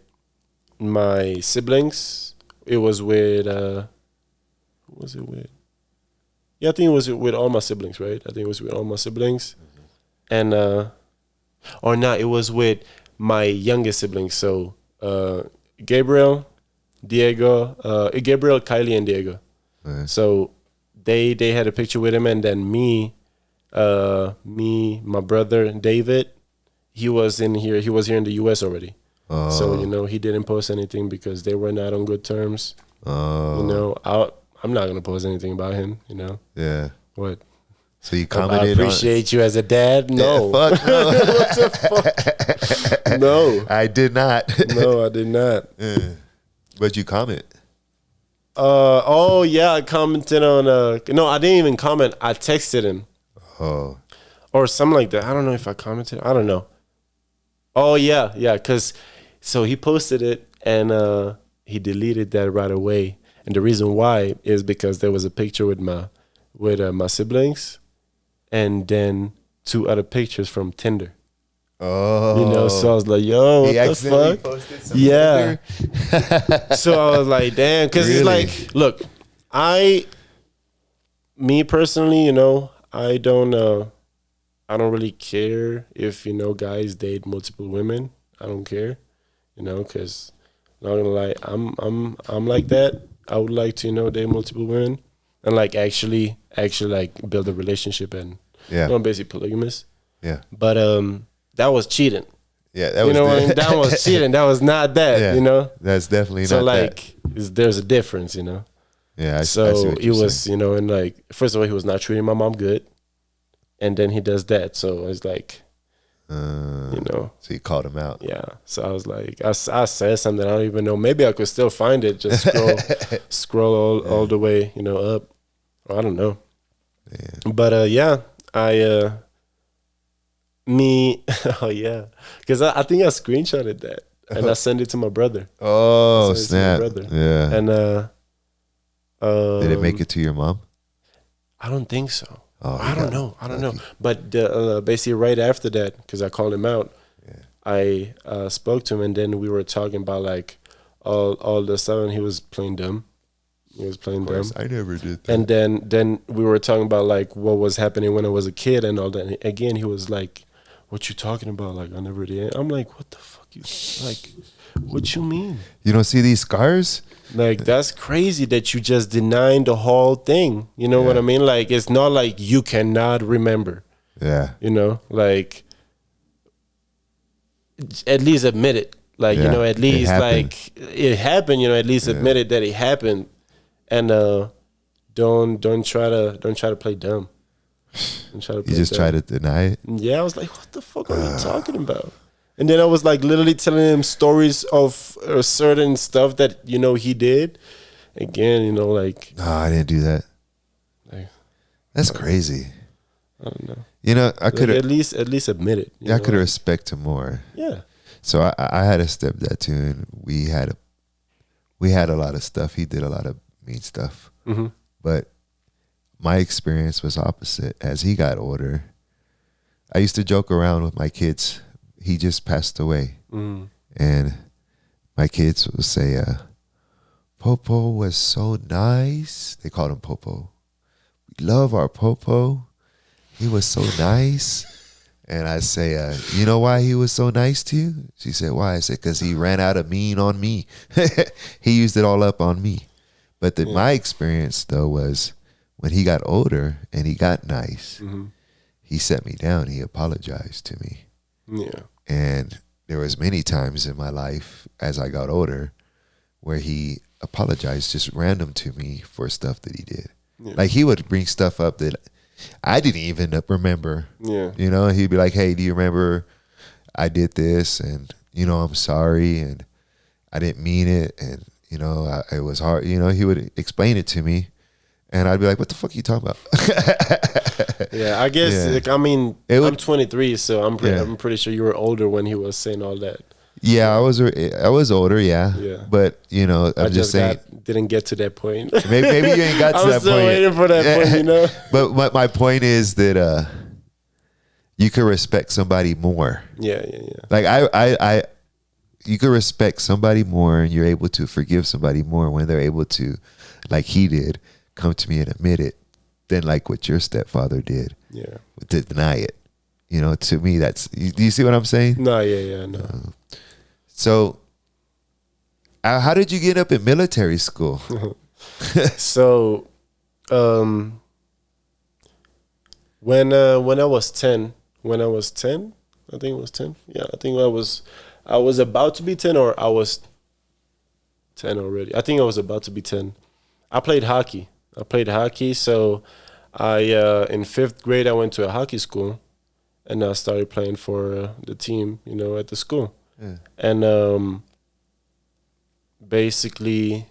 my siblings. It was with who was it with? Yeah, I think it was with all my siblings, right? I think it was with all my siblings, and or not, it was with my youngest siblings. So Gabriel, Diego, Gabriel, Kylie, and Diego. Right. So they had a picture with him, and then me, my brother David, he was in here. He was here in the U.S. already. Oh. So, you know, he didn't post anything because they were not on good terms. Oh. You know, I'm not gonna post anything about him. You know. Yeah. What? So you commented. I appreciate you as a dad. No. Yeah, fuck no. What the fuck? No. I did not. No, I did not. Yeah. But you comment. Oh yeah, I commented on. No, I didn't even comment. I texted him. Oh. Or something like that. I don't know if I commented. I don't know. Oh yeah, because so he posted it and he deleted that right away. And the reason why is because there was a picture with my siblings, and then 2 other pictures from Tinder. Oh. You know, so I was like, yo, what he the accidentally fuck? posted some Yeah. Tinder? So I was like, damn, because Really? it's like, look, me personally, you know, I don't really care if, you know, guys date multiple women. I don't care, you know, because not gonna lie, I'm like that. I would like to, you know, date multiple women and like actually like build a relationship and Yeah. you know, basically polygamous. Yeah. But that was cheating. Yeah. That You was know what I mean? That was cheating. That was not that. Yeah. You know. That's definitely So not like, there's a difference, you know. that. Yeah. I So see what it you're was, saying. you know, and like, first of all, he was not treating my mom good, and then he does that. So it's like, you know, So you called him out. yeah. So I was like, I said something I don't even know. Maybe I could still find it. Just scroll all the way, you know, up. I don't know. Yeah. But yeah, oh yeah, because I think I screenshotted that and I sent it to my brother. Oh, I sent it to my snap. brother. Yeah. And Did it make it to your mom? I don't think so. Oh, I don't know. lucky. But basically, right after that, because I called him out, Yeah. I spoke to him, and then we were talking about like all the stuff, and he was playing dumb. He was playing Of dumb. course, I never did that. And then we were talking about like what was happening when I was a kid and all that. And again, he was like, "What you talking about? Like I never did." I'm like, "What the fuck you like? What you mean? You don't see these scars? Like that's crazy that you just denying the whole thing. You know what Yeah. I mean? Like it's not like you cannot remember. Yeah. You know, like at least admit it. Like Yeah, you know, at it least happened. like it happened. You know, at least admit it that it happened, and don't try to play dumb. Don't try to You play just dumb. try to deny it? Yeah, I was like, what the fuck are you talking about? And then I was like literally telling him stories of certain stuff that, you know, he did. Again, you know, like, No, I didn't do that. like That's crazy. I don't know. You know, I could Like, have. at least admit it. you I know? could have respect him more. Yeah. So I had a stepdad too, and we had a lot of stuff. He did a lot of mean stuff, Mm-hmm. but my experience was opposite. As he got older, I used to joke around with my kids. He just passed away, Mm. and my kids would say, "Popo was so nice." They called him Popo. We love our Popo. He was so nice. And I say, you know why he was so nice to you? She said, why? I said, because he ran out of mean on me. He used it all up on me. But my experience, though, was when he got older and he got nice, Mm-hmm. he set me down. He apologized to me. Yeah. And there was many times in my life as I got older where he apologized just random to me for stuff that he did. Yeah. Like he would bring stuff up that I didn't even remember. Yeah. You know, he'd be like, hey, do you remember I did this, and I'm sorry, and I didn't mean it, and it was hard. He would explain it to me, and I'd be like, "What the fuck are you talking about?" Yeah, I guess. Yeah. Like, I mean, I'm 23, so I'm pretty sure you were older when he was saying all that. Yeah, I was older, yeah. But I'm just saying, didn't get to that point. maybe you ain't got to that point. I'm still waiting for that point, But my point is that you can respect somebody more. Yeah. Like you can respect somebody more, and you're able to forgive somebody more when they're able to, like he did, come to me and admit it, than like what your stepfather did. Yeah. To deny it. To me, that's. Do you see what I'm saying? No, yeah, no. So, how did you get up in military school? So, when I was 10, I think it was 10. Yeah, I think I was about to be 10, or I was 10 already. I think I was about to be 10. I played hockey. So I in 5th grade I went to a hockey school, and I started playing for the team, at the school. Yeah. And basically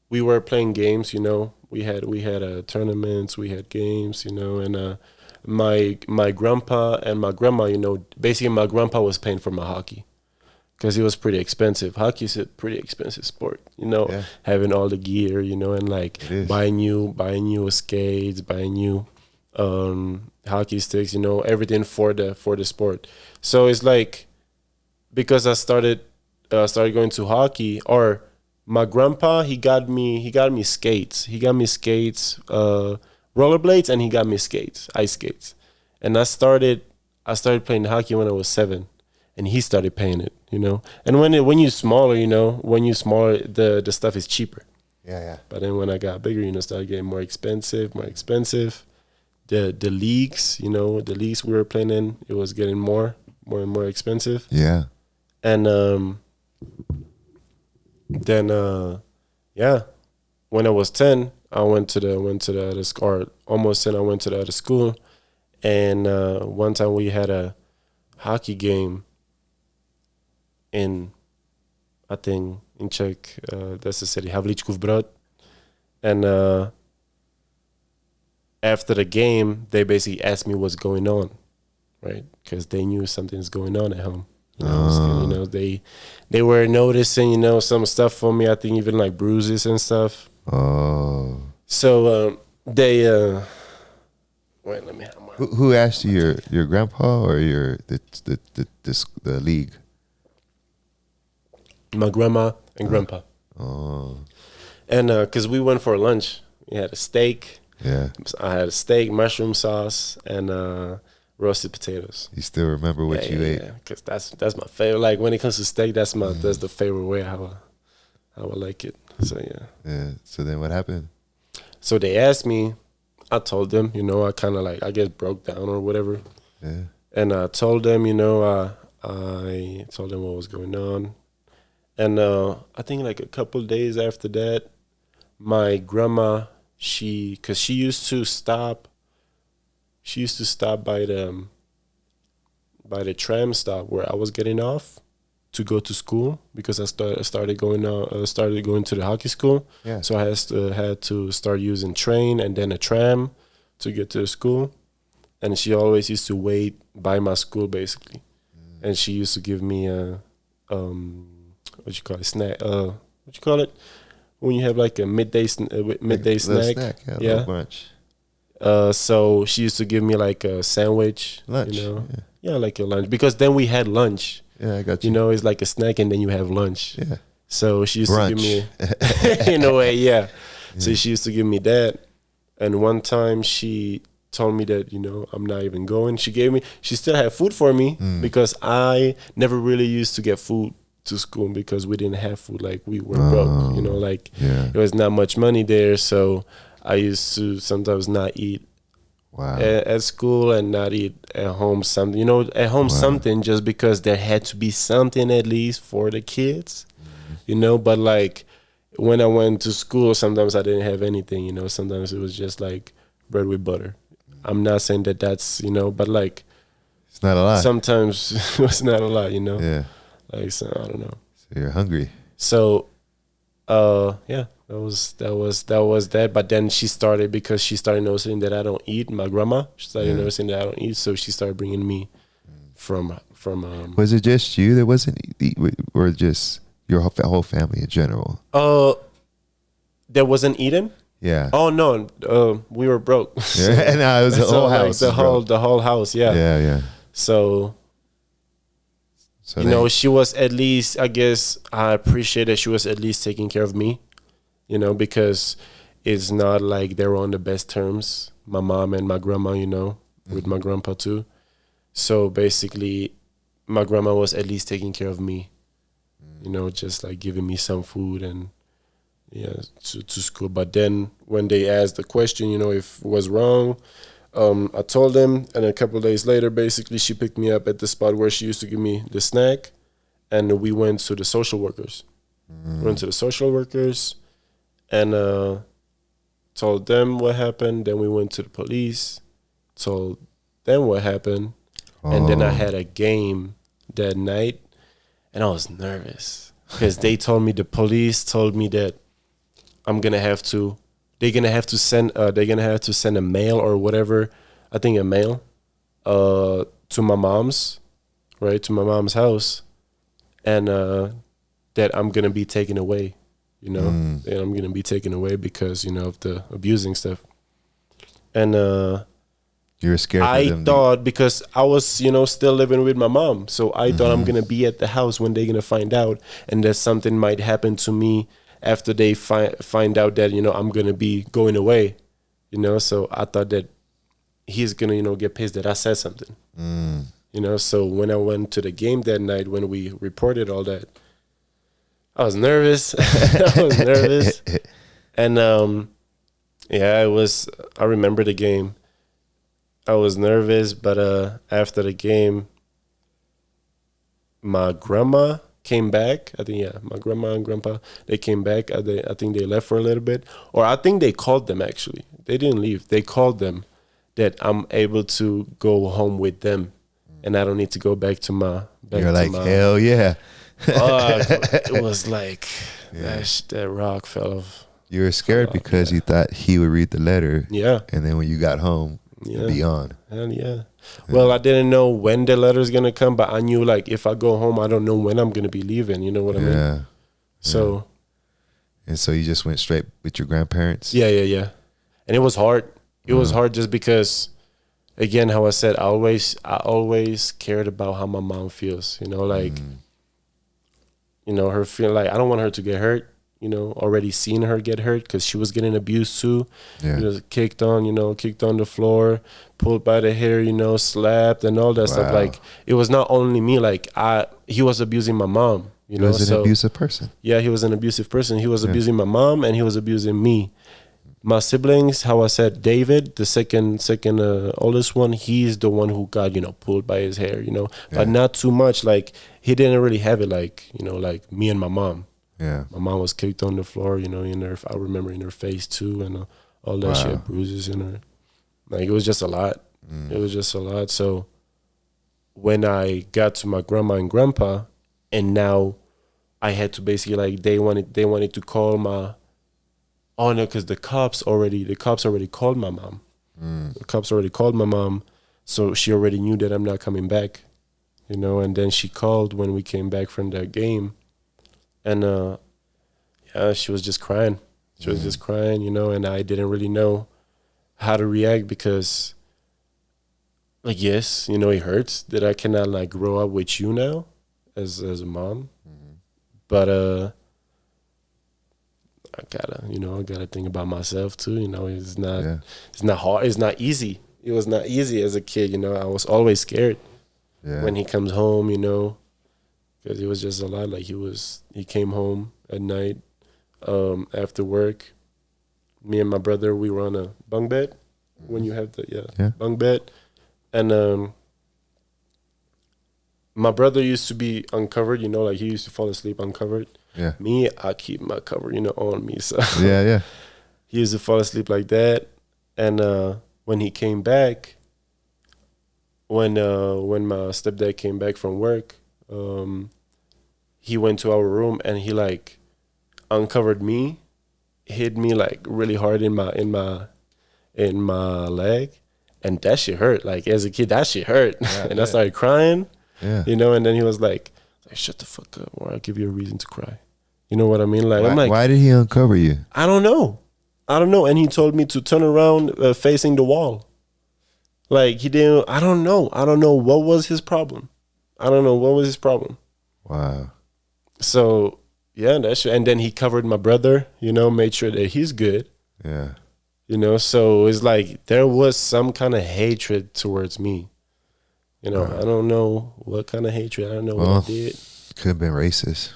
we were playing games, we had tournaments, we had games, and my grandpa and my grandma, basically my grandpa was paying for my hockey because it was pretty expensive. Hockey is a pretty expensive sport, having all the gear, and like buying new skates, buying new hockey sticks, everything for the sport. So it's like, because I started going to hockey, or my grandpa, he got me skates. He got me skates, rollerblades, and he got me skates, ice skates. And I started playing hockey when I was 7, and he started paying it, And when you're smaller, the stuff is cheaper. Yeah. But then when I got bigger, started getting more expensive. The leagues, the leagues we were playing in, it was getting more and more expensive. Yeah. And then when I was 10, I went to the other school, or almost 10, I went to the other school. And one time we had a hockey game in Czech, that's the city, Havlíčkův Brod. And after the game, they basically asked me what's going on, right? Because they knew something's going on at home. They were noticing, some stuff for me. I think even like bruises and stuff. Oh. So they wait. Let me have my. Who asked you, your grandpa or the league? My grandma and grandpa. Oh. And because we went for lunch, we had a steak. Yeah. I had a steak, mushroom sauce, and roasted potatoes. You still remember what you ate? Yeah, because that's my favorite. Like when it comes to steak, that's the favorite way how I like it. So yeah. Yeah. So then what happened? So they asked me. I told them. I kind of like, I guess, broke down or whatever. Yeah. And I told them. I told them what was going on. And I think like a couple of days after that, my grandma, because she used to stop by the tram stop where I was getting off to go to school, because I started going to the hockey school. Yeah. So I had to start using train and then a tram to get to the school. And she always used to wait by my school basically. And she used to give me a snack, what you call it when you have like a midday snack? Yeah. Lunch. So she used to give me like a sandwich, lunch. Yeah, like a lunch, because then we had lunch. Yeah, I got you. It's like a snack and then you have lunch. Yeah. So she used Brunch. to give me in a way, yeah. So she used to give me that. And one time she told me that, I'm not even going. She still had food for me because I never really used to get food to school because we didn't have food. Like we were broke, there was not much money there. So I used to sometimes not eat at school and not eat at home something. Something just because there had to be something at least for the kids, But like when I went to school, sometimes I didn't have anything, Sometimes it was just like bread with butter. I'm not saying that that's, but like It's not a lot. Sometimes it's not a lot, you know. Yeah. Like, so, I don't know. So you're hungry. So, yeah, that was that. But then she started, because she started noticing that I don't eat. My grandma, she started noticing that I don't eat, so she started bringing me from. Was it just you that wasn't eat, or just your whole family in general? That wasn't eating. Yeah. Oh no, we were broke. So, Yeah. No, it was the whole house. Like the whole house. Yeah. Yeah. Yeah. So you know, she was at least, I guess I appreciate that she was at least taking care of me, you know, because it's not like they were on the best terms, my mom and my grandma, you know, with my grandpa too. So basically, my grandma was at least taking care of me, you know, just like giving me some food and, yeah, to school. But then when they asked the question, you know, if it was wrong, I told them, and a couple of days later, basically, she picked me up at the spot where she used to give me the snack, and we went to the social workers. Went to the social workers, and told them what happened. Then we went to the police, told them what happened, and then I had a game that night, and I was nervous because they told me, the police told me that they're gonna have to send a mail or whatever, I think a mail, to my mom's, right, to my mom's house, and that I'm gonna be taken away, you know, and I'm gonna be taken away because, you know, of the abusing stuff, and you were scared. I thought, because I was, you know, still living with my mom, so I thought I'm gonna be at the house when they're gonna find out, and that something might happen to me after they find out that, you know, I'm going to be going away, you know. So I thought that he's going to, you know, get pissed that I said something, you know. So when I went to the game that night, when we reported all that, I was nervous. I was nervous. And, yeah, I remember the game. I was nervous, but after the game, my grandma came back. I think, yeah, my grandma and grandpa, they came back. I think they left for a little bit. Or I think they called them, actually. They didn't leave. They called them that I'm able to go home with them and I don't need to go back to my... You're like, hell yeah. It was like, that rock fell off. You were scared because you thought he would read the letter. Yeah. And then when you got home, beyond. Hell yeah. Well, I didn't know when the letter's going to come, but I knew, like, if I go home, I don't know when I'm going to be leaving. You know what I mean? Yeah. So. And so you just went straight with your grandparents? Yeah. And it was hard. It was hard just because, again, how I said, I always cared about how my mom feels. You know, like, you know, her feeling like I don't want her to get hurt. You know, already seen her get hurt because she was getting abused too. Yeah. You know, kicked on the floor, pulled by the hair, you know, slapped and all that stuff. Like, it was not only me, like he was abusing my mom, you know. He was an abusive person. Yeah, he was an abusive person. He was abusing my mom and he was abusing me. My siblings, how I said, David, the second oldest one, he's the one who got, you know, pulled by his hair, you know, but not too much. Like, he didn't really have it like, you know, like me and my mom. Yeah, my mom was kicked on the floor, you know, I remember in her face too, and all that. She had bruises in her. Like, it was just a lot. It was just a lot. So when I got to my grandma and grandpa, and now I had to basically, like, they wanted to call my, oh no, because the cops already called my mom. The cops already called my mom, so she already knew that I'm not coming back, you know. And then she called when we came back from that game. And she was just crying. She was just crying, you know, and I didn't really know how to react because, like, yes, you know, it hurts that I cannot, like, grow up with you now as a mom. But I gotta think about myself too, you know. It's not hard, it's not easy. It was not easy as a kid, you know. I was always scared when he comes home, you know. Because it was just a lot. Like, he came home at night after work. Me and my brother, we were on a bunk bed when you have the bunk bed. And my brother used to be uncovered, you know, like he used to fall asleep uncovered. Yeah. Me, I keep my cover, you know, on me. So yeah. He used to fall asleep like that. And when he came back, when my stepdad came back from work, he went to our room and he like uncovered me, hit me like really hard in my leg, and that shit hurt. Like as a kid, that shit hurt, and I started crying. Yeah. You know, and then he was like, "Shut the fuck up, or I'll give you a reason to cry." You know what I mean? Like I'm like, why did he uncover you? I don't know. And he told me to turn around facing the wall. Like he didn't. I don't know what was his problem. Wow. So yeah, that's and then he covered my brother. You know, made sure that he's good. Yeah. You know, so it's like there was some kind of hatred towards me. You know, I don't know what kind of hatred. I don't know what I did. Could have been racist.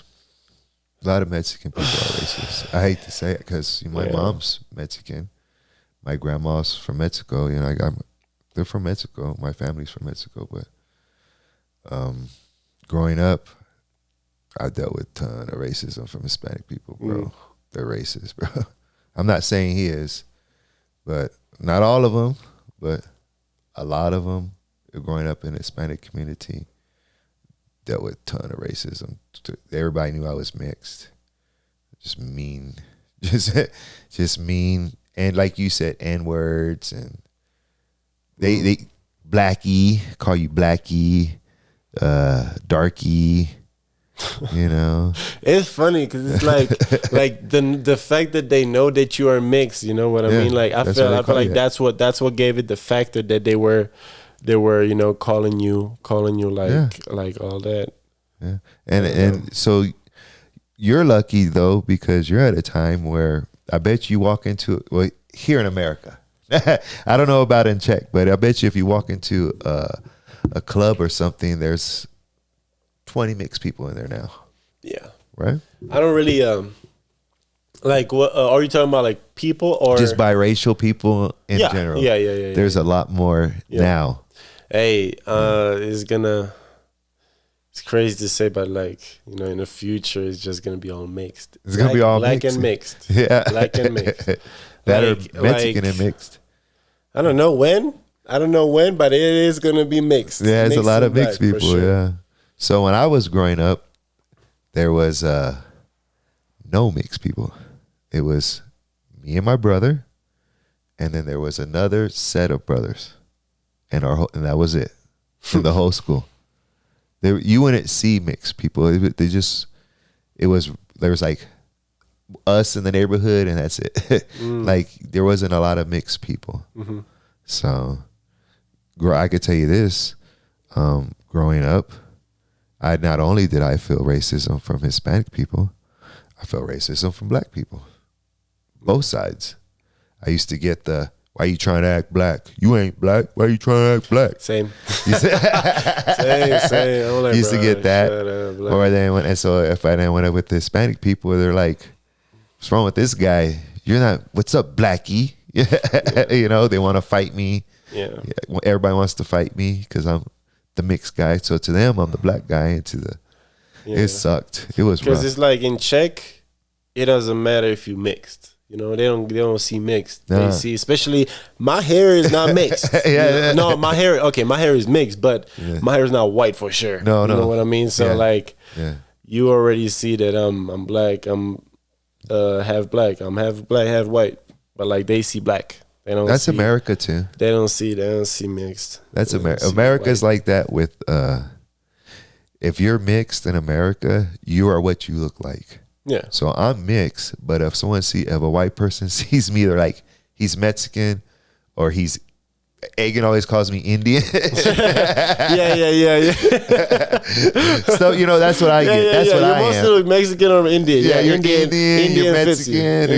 A lot of Mexican people are racist. I hate to say it because my mom's Mexican. My grandma's from Mexico. You know, they're from Mexico. My family's from Mexico. But growing up, I dealt with a ton of racism from Hispanic people, bro. They're racist, bro. I'm not saying he is, but not all of them, but a lot of them. Growing up in the Hispanic community, dealt with a ton of racism. Everybody knew I was mixed. Just mean. Just mean. And like you said, N-words. And they blackie, call you blackie, darkie, you know. It's funny because it's like the fact that they know that you are mixed, you know what I mean? Like I feel like that's what gave it the factor that they were, you know, calling you like all that. Yeah. And so you're lucky though, because you're at a time where I bet you walk into, well, here in America, I don't know about in Czech, but I bet you if you walk into a club or something, there's 20 mixed people in there now. Yeah. Right? I don't really like what are you talking about, like people or just biracial people in general? Yeah. There's a lot more now. Hey, it's crazy to say, but like, you know, in the future, it's just gonna be all mixed. It's gonna be all black mixed. and mixed. Yeah, black and mixed. That are Mexican and mixed. I don't know when, but it is gonna be mixed. Yeah, it's a lot of mixed people. Sure. Yeah. So when I was growing up, there was no mixed people. It was me and my brother, and then there was another set of brothers. And that was it in the whole school. You wouldn't see mixed people. There was like us in the neighborhood, and that's it. Like there wasn't a lot of mixed people. Mm-hmm. So I could tell you this: growing up, not only did I feel racism from Hispanic people, I felt racism from black people. Both sides. I used to get the, "Why you trying to act black? You ain't black. Why you trying to act black?" Same. Same. I'm like, Used to get that. Or then so if I then went up with the Hispanic people, they're like, "What's wrong with this guy? You're not. What's up, blackie?" You know, they want to fight me. Yeah. Everybody wants to fight me because I'm the mixed guy. So to them, I'm the black guy. And it sucked. It was rough. Because it's like in Czech, it doesn't matter if you mixed. You know, they don't see mixed. They see, especially my hair is not mixed. No, my hair is mixed, but my hair is not white for sure. No. You know what I mean? So you already see that I'm black. I'm half black. I'm half black, half white. But like they see black. They don't. That's America too. They don't see mixed. That's America. America's like that with if you're mixed in America, you are what you look like. Yeah. So I'm mixed, but if a white person sees me, they're like, he's Mexican, or Egan always calls me Indian. Yeah. So you know that's what I get. That's what I am. You're mostly Mexican or Indian. Yeah, you're Indian, you're Mexican,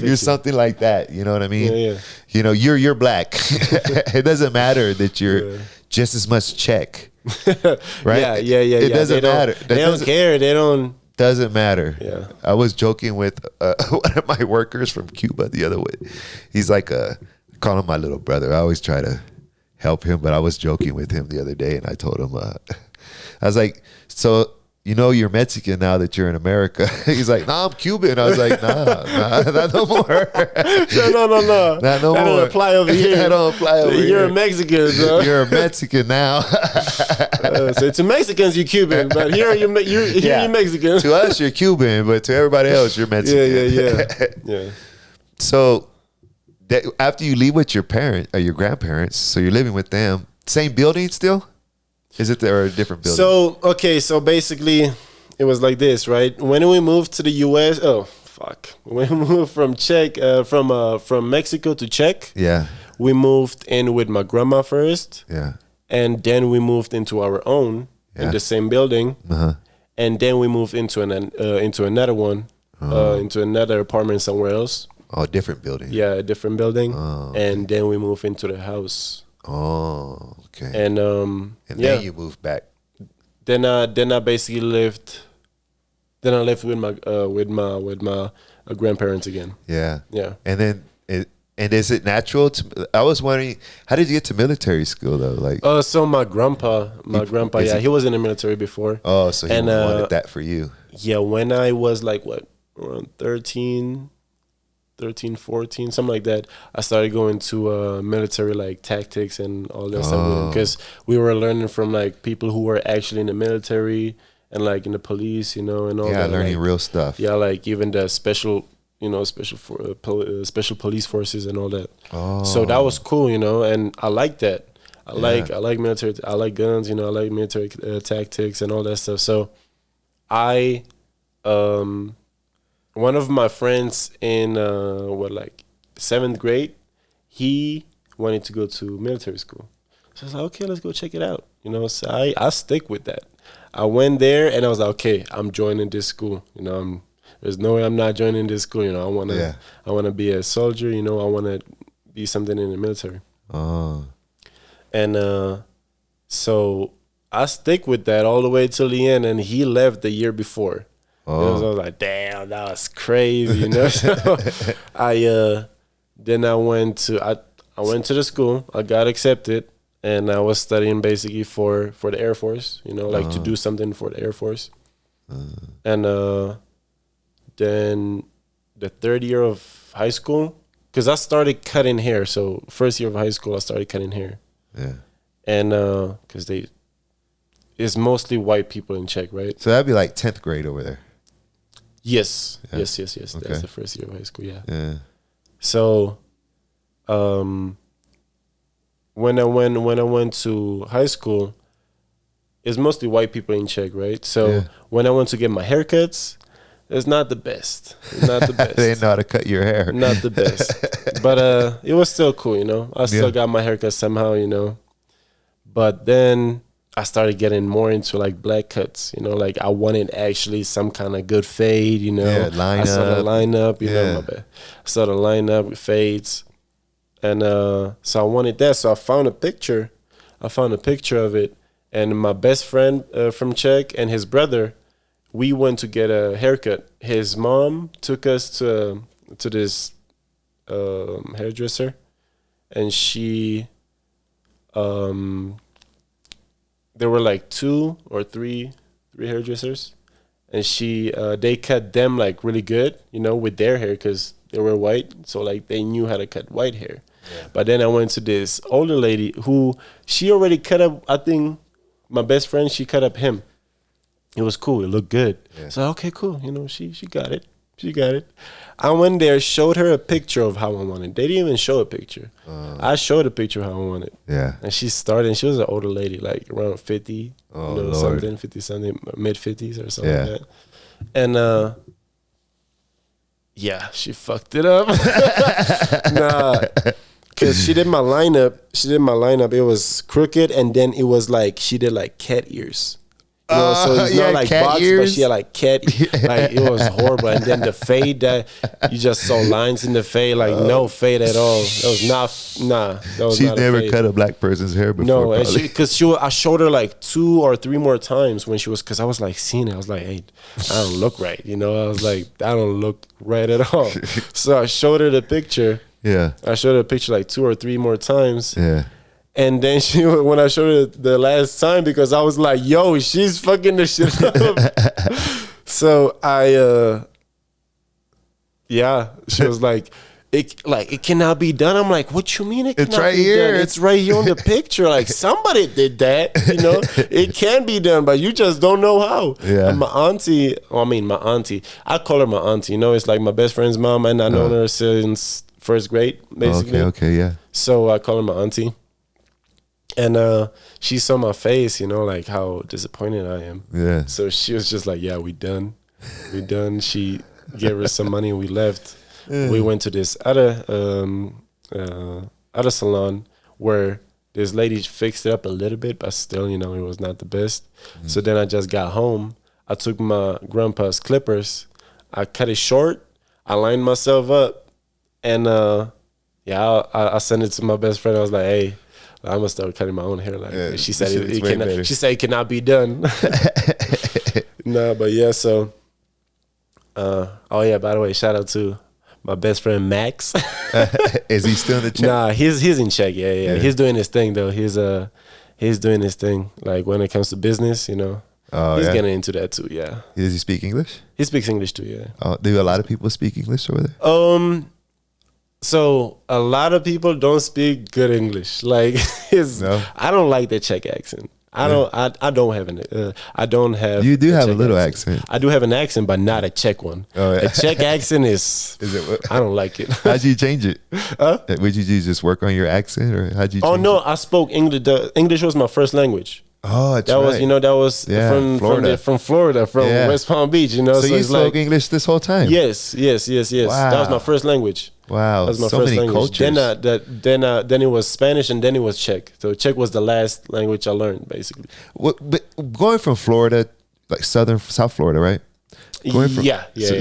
you're something like that. You know what I mean? Yeah. You know, you're black. It doesn't matter that you're just as much Czech, right? Yeah. It doesn't matter. They don't care. They don't. Doesn't matter. Yeah. I was joking with one of my workers from Cuba the other way. He's like I call him my little brother. I always try to help him, but I was joking with him the other day, and I told him, I was like, so you know you're Mexican now that you're in America. He's like, nah, I'm Cuban. I was like, nah, not no more. No. Not no that more. don't apply over here. That don't apply over here. You're a Mexican, bro. You're a Mexican now. So to Mexicans, you're Cuban, but here you're Mexican. To us, you're Cuban, but to everybody else, you're Mexican. Yeah. So after you leave with your grandparents, so you're living with them, same building still? Is it there or a different building? So basically, it was like this, right? When we moved to the U.S., when we moved from Czech, from Mexico to Czech, yeah, we moved in with my grandma first, yeah, and then we moved into our own in the same building, and then we moved into another one, into another apartment somewhere else. Oh, different building. Yeah, a different building, and then we moved into the house. Oh, okay. And then you moved back. Then I basically lived. Then I lived with my grandparents again. Yeah. Yeah. And then is it natural to? I was wondering, how did you get to military school though? Like, so my grandpa, he was in the military before. Oh, so he wanted that for you. Yeah, when I was like around 13, 14, something like that, I started going to military like tactics and all that stuff because we were learning from like people who were actually in the military and like in the police, and all that. Yeah, learning like, real stuff. Yeah, like even the special police forces and all that. Oh. So that was cool, and I like that. I like military. I like guns, I like military tactics and all that stuff. So I one of my friends in 7th grade, he wanted to go to military school. So I was like, okay, let's go check it out. So I stick with that. I went there and I was like, okay, I'm joining this school. There's no way I'm not joining this school. I wanna be a soldier. I wanna be something in the military. Oh. And so I stick with that all the way till the end. And he left the year before. Oh. So I was like, damn, that was crazy, So then I went to the school. I got accepted, and I was studying basically for the Air Force, to do something for the Air Force. And then the 3rd year of high school, because I started cutting hair. So 1st year of high school, I started cutting hair. Yeah. And because it's mostly white people in Czech, right? So that'd be like 10th grade over there. Yes. Yeah. Yes. Okay. That's the 1st year of high school, yeah. Yeah. So when I went to high school, it's mostly white people in Czech, right? So when I went to get my haircuts, it's not the best. It's not the best. They know how to cut your hair. Not the best. But it was still cool, I still got my haircut somehow, But then I started getting more into like black cuts, like I wanted actually some kind of good fade, I saw the lineup, my bad. I saw the lineup with fades. And so I wanted that. So I found a picture of it. And my best friend from Czech and his brother, we went to get a haircut. His mom took us to this hairdresser, and she there were like 2 or 3 hairdressers, and they cut them like really good, with their hair because they were white, so like they knew how to cut white hair. Yeah. But then I went to this older lady who she already cut up. I think my best friend, she cut up him. It was cool. It looked good. Yeah. So okay, cool. She got it. She got it. I went there, showed her a picture of how I wanted. They didn't even show a picture. I showed a picture of how I wanted. Yeah. And she started, and she was an older lady, like around 50, something, 50 something, mid 50s or something like that. And she fucked it up. Nah, because she did my lineup. It was crooked, and then it was like she did like cat ears. So it's not like box, but she had like cat. Like it was horrible. And then the fade, that you just saw lines in the fade, like no fade at all. That was not. That was She's not never cut a black person's hair before. No, and I showed her like 2 or 3 more times when she was, because I was like seeing it. I was like, hey, I don't look right. I was like, I don't look right at all. So I showed her the picture. Yeah. I showed her the picture like 2 or 3 more times. Yeah. And then when I showed her the last time, because I was like, yo, she's fucking the shit up. So she was like, it cannot be done. I'm like, what you mean it cannot right be here. done? It's right here on the picture. Like somebody did that, It can be done, but you just don't know how. Yeah. And my auntie, I call her my auntie. It's like my best friend's mom, and I known her since first grade, basically. Okay, yeah. So I call her my auntie. And she saw my face, like how disappointed I am. Yeah. So she was just like, yeah, we done. She gave her some money and we left. We went to this other salon where this lady fixed it up a little bit, but still, it was not the best. So then I just got home. I took my grandpa's clippers. I cut it short. I lined myself up. And I sent it to my best friend. I was like, hey, I'm gonna start cutting my own hair. Like she said, she said it cannot be done. No, but yeah. So, by the way, shout out to my best friend Max. Is he still in the Czech? Nah, he's in Czech. Yeah. He's doing his thing though. He's doing his thing. Like when it comes to business, he's getting into that too. Yeah. Does he speak English? He speaks English too. Yeah. Do a lot of people speak English over there? So a lot of people don't speak good English. Like I don't like the Czech accent. I don't have. You do have a little accent. I do have an accent, but not a Czech one. Oh, yeah. A Czech accent is it? I don't like it. How'd you change it? Would you just work on your accent, or how'd you? Oh no, it? I spoke English. English was my first language. Oh, that's that right. was that was Florida. from Florida, from West Palm Beach. So you spoke English this whole time? Yes. Wow. That was my first language. Wow, that was my so first many language. cultures. Then it was Spanish, and then it was Czech. So Czech was the last language I learned, basically. But going from Florida, like South Florida, right?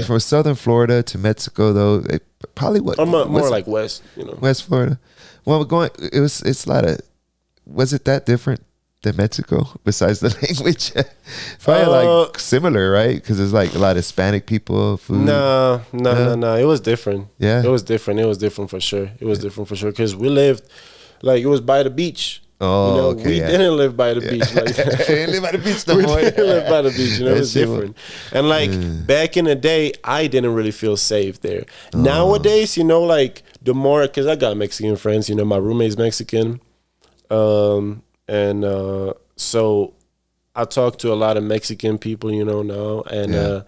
From southern Florida to Mexico, though, probably more like west, West Florida. Well, it's a lot of. Was it that different than Mexico besides the language? Probably like similar, right? Because there's like a lot of Hispanic people. Food. No. It was different. Yeah, it was different for sure. Because we lived like it was by the beach. Oh, okay. We didn't live by the beach like that. We didn't live by the beach no more. We didn't live by the beach. It was different. And like back in the day, I didn't really feel safe there. Nowadays, like the more, because I got Mexican friends. My roommate's Mexican. So I talk to a lot of Mexican people, now, and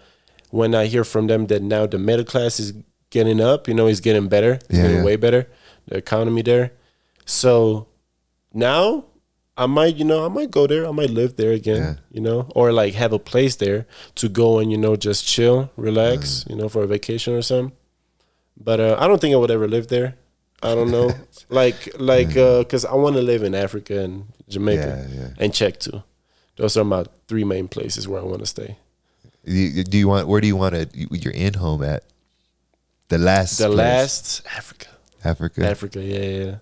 when I hear from them that now the middle class is getting up, it's getting better, getting way better, the economy there. So now I might go there, I might live there again, or like have a place there to go and, just chill, relax, for a vacation or something. But I don't think I would ever live there. I don't know, because I want to live in Africa and Jamaica and Czech too. Those are my three main places where I want to stay. Where do you want your end home at? The last Africa, yeah.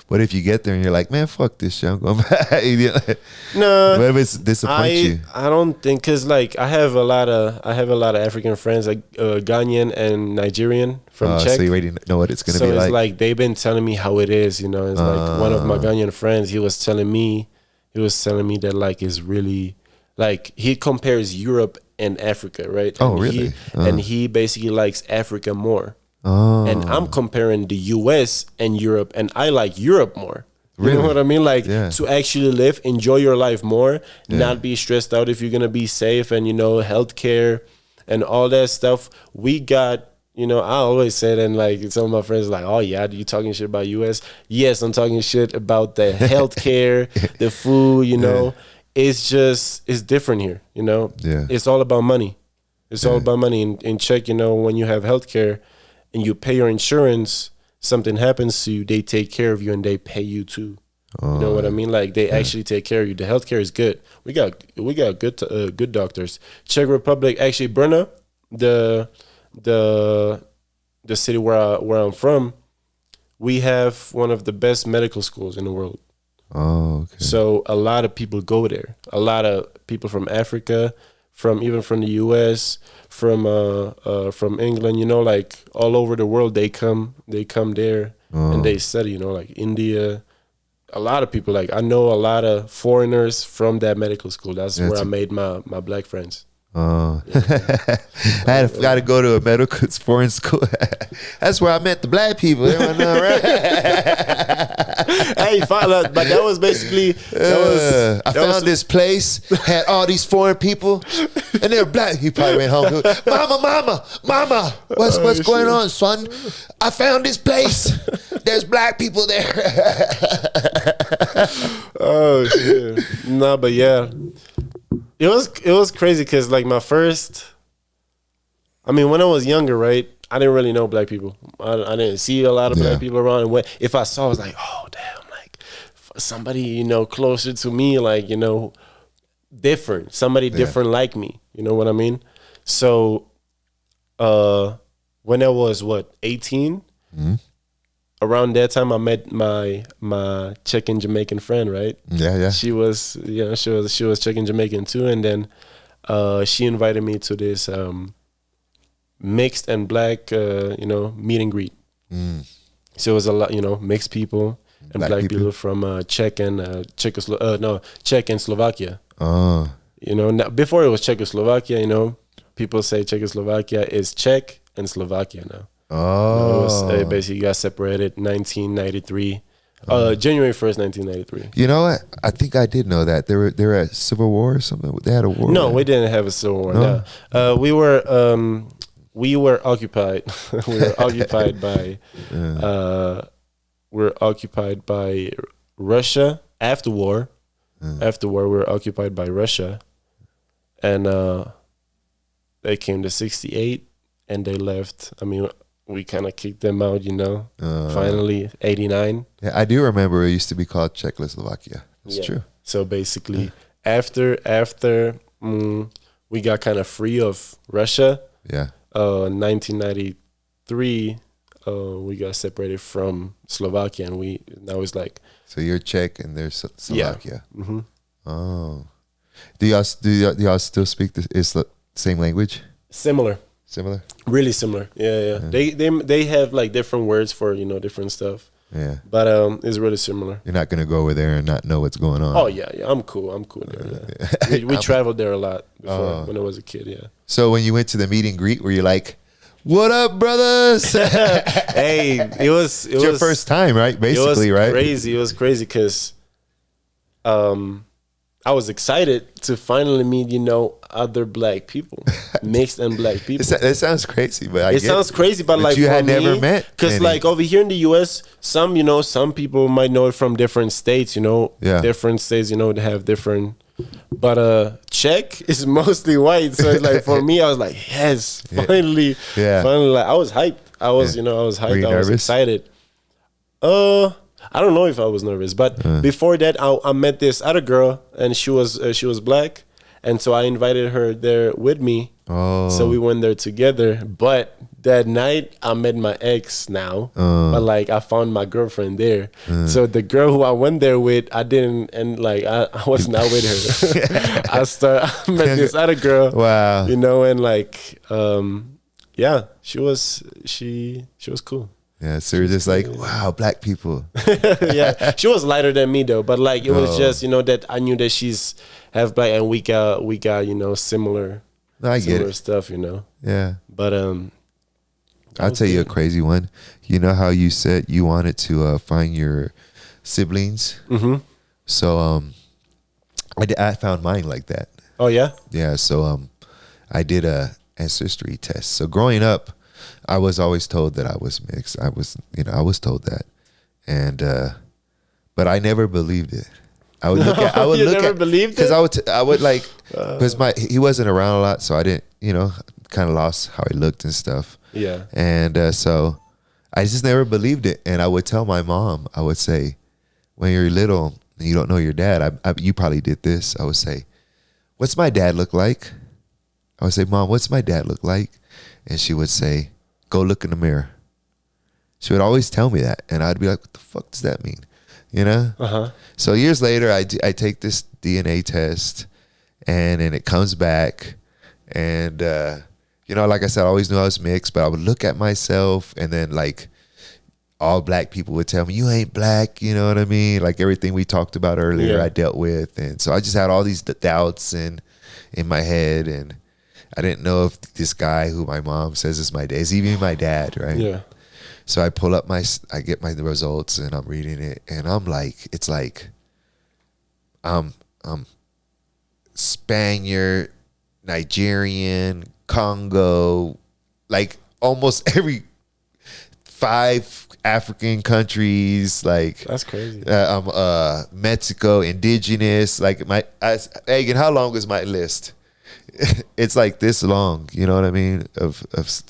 What if you get there and you're like, man, fuck this shit, I'm going back? No. What if it disappoints you? I don't think, because like I have a lot of African friends, like Ghanaian and Nigerian from Czech. So you already know what it's gonna be like. So it's like they've been telling me how it is, It's like one of my Ghanaian friends, he was telling me that like it's really like he compares Europe and Africa, right? Oh, really? And he basically likes Africa more. And I'm comparing the US and Europe, and I like Europe more. You know what I mean? Like to actually live, enjoy your life more, not be stressed out if you're gonna be safe, and healthcare and all that stuff. We got, I always say that, and like some of my friends are like, oh yeah, you talking shit about US? Yes, I'm talking shit about the healthcare, the food, it's different here, It's all about money. It's all about money. In Czech, when you have healthcare and you pay your insurance, something happens to you, they take care of you and they pay you too. You know what I mean? Like they actually take care of you. The healthcare is good. We got good doctors. Czech Republic, actually, Brno, the city where I'm from, we have one of the best medical schools in the world. Oh, okay. So a lot of people go there. A lot of people from Africa, even from the US, from England, like all over the world, they come there and they study, like India, a lot of people. Like I know a lot of foreigners from that medical school. That's where I made my black friends. Oh, I got to go to a medical foreign school. That's where I met the black people. Everyone know, right? Hey, but that was basically. I found this place, had all these foreign people, and they were black. He probably went home. Mama, what's going on, son? I found this place. There's black people there. Oh shit! No, but yeah. It was crazy because like my first, I mean, when I was younger, right, I didn't really know black people. I didn't see a lot of black people around. And if I saw, I was like, oh damn, like somebody closer to me, like different, somebody different like me. You know what I mean? So, when I was 18. Mm-hmm. Around that time, I met my Czech and Jamaican friend, right? Yeah. She was Czech and Jamaican too, and then she invited me to this mixed and black, meet and greet. Mm. So it was a lot, mixed people and black people from Czech and Czech and Slovakia. Oh. Now, before it was Czechoslovakia. People say Czechoslovakia is Czech and Slovakia now. Oh, it basically got separated 1993, January 1st, 1993. You know what? I think I did know that they were at Civil War or something. They had a war. No, we didn't have a Civil War. No, we were occupied. We were occupied by Russia after war. After war, we were occupied by Russia, and they came to 68, and they left. I mean. We kind of kicked them out, finally, 89. Yeah, I do remember it used to be called Czechoslovakia. That's true. So basically, after we got kind of free of Russia, 1993, we got separated from Slovakia, and now it's like. So you're Czech and there's Slovakia. Yeah. Mm-hmm. Oh, do y'all still speak the same language? Similar. Similar? Really similar. Yeah. They have like different words for, different stuff. Yeah. But it's really similar. You're not going to go over there and not know what's going on. Oh, yeah. I'm cool there. Yeah. We traveled there a lot before when I was a kid, yeah. So when you went to the meet and greet, were you like, what up, brothers? Hey, it was your first time, right? Basically, right? It was crazy because I was excited to finally meet, other black people, mixed and black people. It sounds crazy, but it sounds crazy, but like you for had me, never met. Because like over here in the U.S., some people might know it from different states, different states, they have different. But Czech is mostly white, so it's like for me, I was like, yes, finally, finally. Like, I was hyped. I was hyped. I was excited. I don't know if I was nervous, but before that, I met this other girl, and she was black, and so I invited her there with me. Oh. So we went there together. But that night, I met my ex now, but like I found my girlfriend there. So the girl who I went there with, I didn't, and like I was not with her. I met this other girl. Wow. And like she was cool. Yeah, so you're just like, wow, black people. Yeah, she was lighter than me though, but like it was just that I knew that she's half black, and we got similar stuff, Yeah, but I'll tell you a crazy one. You know how you said you wanted to find your siblings? Mm-hmm. So I found mine like that. Oh yeah. Yeah. So I did a ancestry test. So growing up, I was always told that I was mixed. I was told that, and but I never believed it. I would look at. I would look at because I would like because he wasn't around a lot, so I didn't kind of lost how he looked and stuff. Yeah, and so I just never believed it, and I would tell my mom. I would say, when you're little and you don't know your dad, you probably did this. I would say, "What's my dad look like?" I would say, "Mom, what's my dad look like?" And she would say, "Go look in the mirror." She would always tell me that. And I'd be like, what the fuck does that mean? Uh-huh. So years later, I take this DNA test, and then it comes back. And, like I said, I always knew I was mixed, but I would look at myself, and then, like, all black people would tell me, you ain't black, you know what I mean? Like everything we talked about earlier, I dealt with. And so I just had all these doubts in my head. And I didn't know if this guy who my mom says is my dad is even my dad, right? Yeah. So I pull up I get my results and I'm reading it. And I'm like, it's like, Spaniard, Nigerian, Congo, like almost every 5 African countries, like That's crazy. Mexico, indigenous, like Megan, how long is my list? It's like this long, you know what I mean?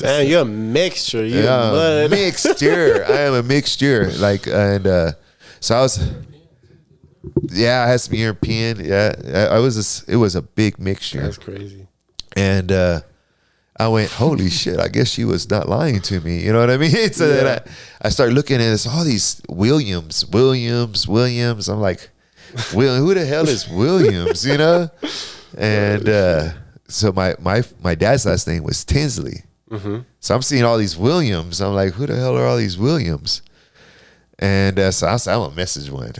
Man, you're a mixture. You're a mixture. I am a mixture. Like, and so I was, I had some European. Yeah, it was a big mixture. That's crazy. And I went, holy shit, I guess she was not lying to me. You know what I mean? So then I started looking at all these Williams. I'm like, who the hell is Williams, you know? And so my dad's last name was Tinsley. Mm-hmm. So I'm seeing all these Williams. I'm like, who the hell are all these Williams? And so I said, I'm going to message one.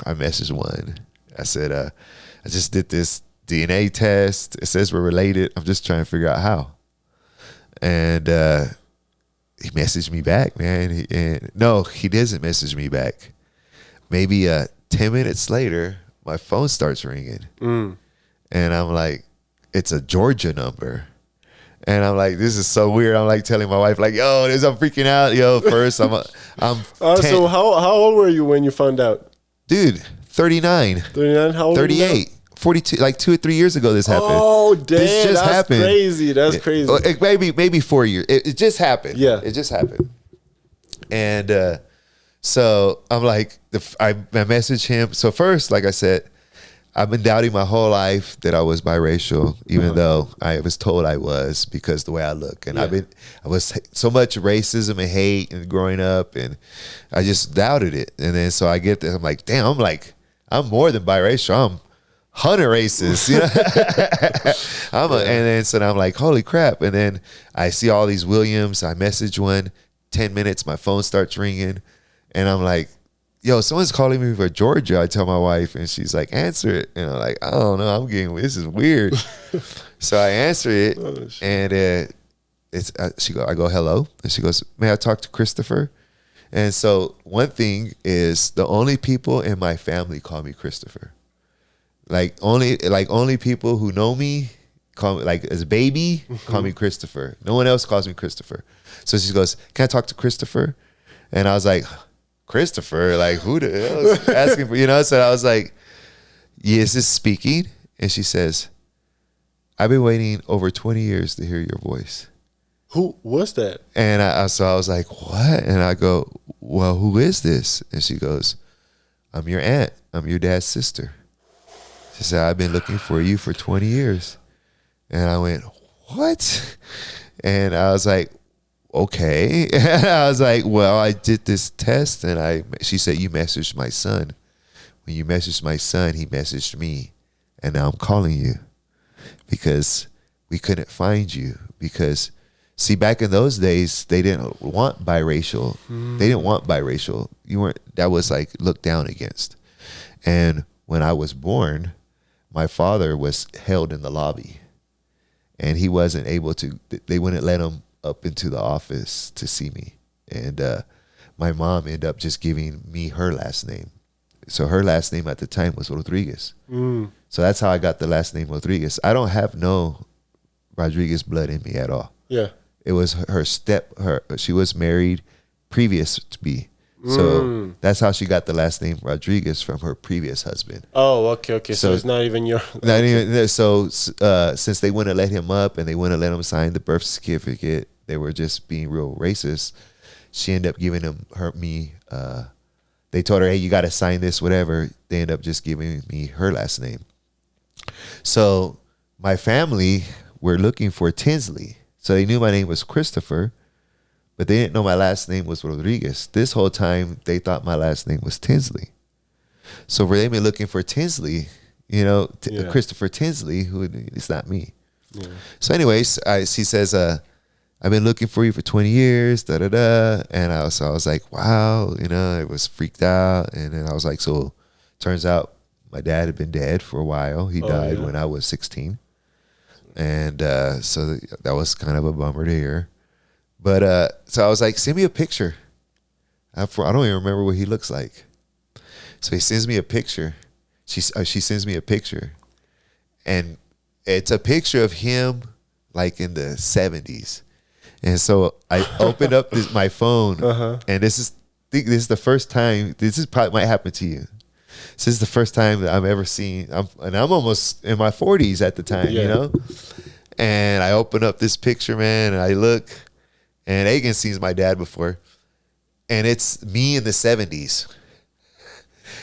I messaged one. I said, I just did this DNA test. It says we're related. I'm just trying to figure out how. And he messaged me back, man. No, he doesn't message me back. Maybe 10 minutes later, my phone starts ringing. And I'm like, it's a Georgia number. And I'm like, this is so weird. I'm like telling my wife, like, yo, I'm freaking out. Yo, first I'm so how old were you when you found out? Dude, 39. 39, how old 38. 42, like 2 or 3 years ago this happened. Oh, damn. This just happened. Crazy. That's crazy. Maybe 4 years. It just happened. Yeah. It just happened. And so I'm like, I messaged him. So first, like I said, I've been doubting my whole life that I was biracial, even though I was told I was because the way I look. And I was so much racism and hate and growing up, and I just doubted it. And then so I get there, I'm like, damn, I'm more than biracial. I'm 100 racist, you know. And then so I'm like, holy crap. And then I see all these Williams. I message one, 10 minutes, my phone starts ringing, and I'm like, yo, someone's calling me for Georgia. I tell my wife, and she's like, answer it. And I'm like, I don't know. This is weird. So I answer it, and I go, hello. And she goes, may I talk to Christopher? And so one thing is the only people in my family call me Christopher. Like only people who know me call me, like as a baby, call me Christopher. No one else calls me Christopher. So she goes, can I talk to Christopher? And I was like, Christopher, like who the hell is asking for, you know? So I was like, yes, is speaking. And she says, I've been waiting over 20 years to hear your voice. Who was that? And I was like, what? And I go, well, who is this? And she goes, I'm your aunt. I'm your dad's sister. She said, I've been looking for you for 20 years. And I went, what? And I was like, okay. And I was like, well, I did this test, and she said, you messaged my son. When you messaged my son, he messaged me. And now I'm calling you because we couldn't find you. Because, see, back in those days, they didn't want biracial. They didn't want biracial. That was like looked down against. And when I was born, my father was held in the lobby, and he wasn't able to, they wouldn't let him up into the office to see me. And my mom ended up just giving me her last name. So her last name at the time was Rodriguez. So that's how I got the last name Rodriguez. I don't have no Rodriguez blood in me at all. Yeah. It was she was married previous to me. So that's how she got the last name Rodriguez, from her previous husband. Oh, okay. So it's not even your... So since they wouldn't let him up and they wouldn't let him sign the birth certificate, they were just being real racist. She ended up giving me. They told her, hey, you got to sign this, whatever. They ended up just giving me her last name. So my family were looking for Tinsley. So they knew my name was Christopher, but they didn't know my last name was Rodriguez. This whole time, they thought my last name was Tinsley. So for them looking for Tinsley, you know, Christopher Tinsley, who it's not me. Yeah. So anyways, she says, I I've been looking for you for 20 years, da da da. And I was like, wow, you know, I was freaked out. And then I was like, so turns out my dad had been dead for a while. He died when I was 16. And so that was kind of a bummer to hear. But so I was like, send me a picture. I don't even remember what he looks like. So he sends me a picture. She sends me a picture. And it's a picture of him like in the 70s. And so I opened up my phone, and this is the first time. This is probably might happen to you. This is the first time that I've ever seen. I'm almost in my 40s at the time, you know. And I open up this picture, man, and I look, and Agan sees my dad before, and it's me in the 70s,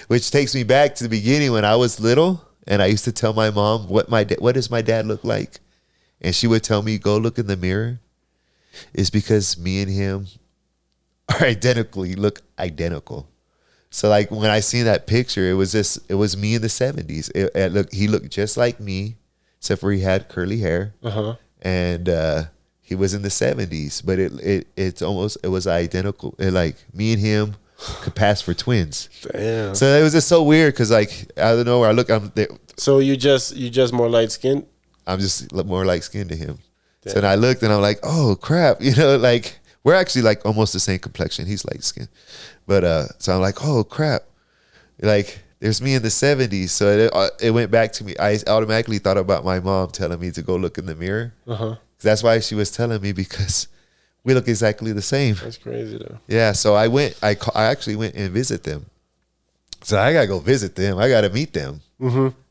which takes me back to the beginning when I was little, and I used to tell my mom what does my dad look like, and she would tell me, go look in the mirror. It's because me and him are identical. He look identical. So like when I seen that picture, it was me in the 70s. He looked just like me, except for he had curly hair, and he was in the 70s. But it was identical. Like me and him could pass for twins. Damn. So it was just so weird because like out of nowhere I look. So you just more light skinned? I'm just more light skinned to him. Damn. So then I looked and I'm like, oh crap, you know, like we're actually like almost the same complexion. He's light skinned, but so I'm like, oh crap, like there's me in the 70s. So it went back to me. I automatically thought about my mom telling me to go look in the mirror. That's why she was telling me, because we look exactly the same. That's crazy though. Yeah. So I actually went and visit them. So I gotta go visit them. I gotta meet them.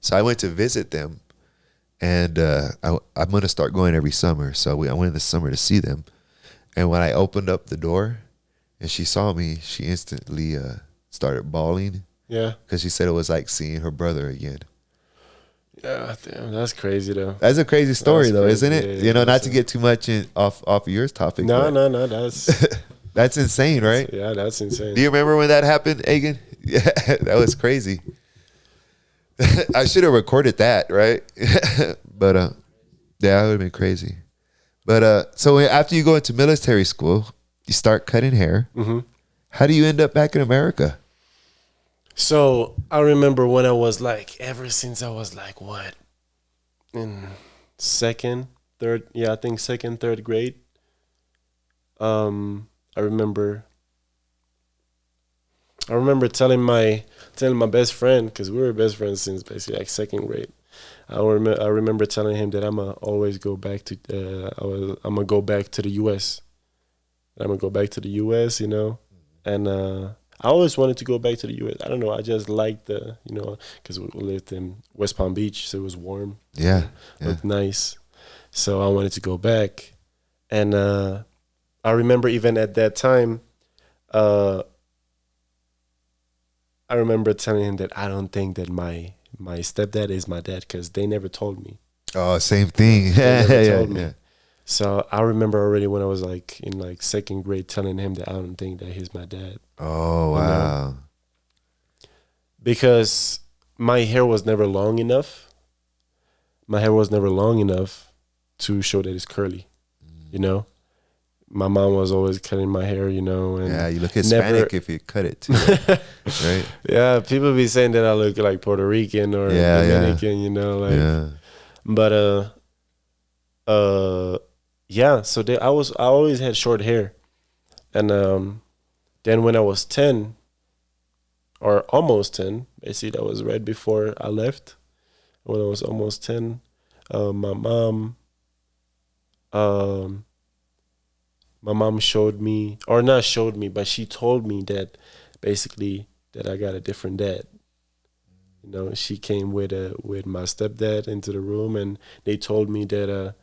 So I went to visit them. And I'm going to start going every summer. So I went in the summer to see them. And when I opened up the door and she saw me, she instantly started bawling. Yeah. Because she said it was like seeing her brother again. Yeah, damn, that's crazy though. That's a crazy story though, isn't it? Yeah, you know, not to get too much off of your topic. No, that's... That's insane, right? Yeah, that's insane. Do you remember when that happened, Agan? Yeah, that was crazy. I should have recorded that, right? But yeah, it would have been crazy. But so after you go into military school, you start cutting hair. How do you end up back in America? So I remember when I was like, ever since I was like, what, in second, third grade. I remember telling my best friend, because we were best friends since basically like second grade. I remember telling him that I'm gonna always go back to I'm gonna go back to the U.S. I'm gonna go back to the U.S. You know, and I always wanted to go back to the U.S. I don't know. I just liked because we lived in West Palm Beach, so it was warm. Yeah, looked nice. So I wanted to go back, and I remember even at that time. I remember telling him that I don't think that my stepdad is my dad, because they never told me. Oh, same thing. They never told me. So I remember already when I was like in like second grade telling him that I don't think that he's my dad. Oh, wow. You know? Because my hair was never long enough. My hair was never long enough to show that it's curly, you know? My mom was always cutting my hair, you know. And yeah, you look Hispanic if you cut it too, right? Yeah, people be saying that I look like Puerto Rican or Dominican, you know, like. But yeah. So I always had short hair, and then when I was 10, or almost 10, basically that was right before I left. When I was almost 10, my mom showed me, or not showed me, but she told me that basically that I got a different dad. You know, she came with my stepdad into the room, and they told me that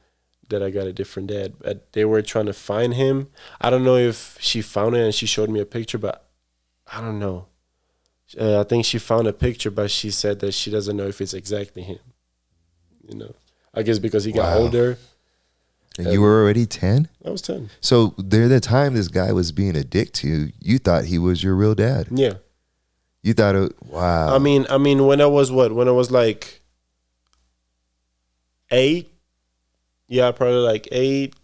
I got a different dad. But they were trying to find him. I don't know if she found it and she showed me a picture, but I don't know. I think she found a picture, but she said that she doesn't know if it's exactly him. You know, I guess because he got older. And you were already 10? I was 10. So there, the time this guy was being a dick to you, you thought he was your real dad. Yeah. You thought, wow. I mean, when I was when I was like 8, yeah, probably like 8,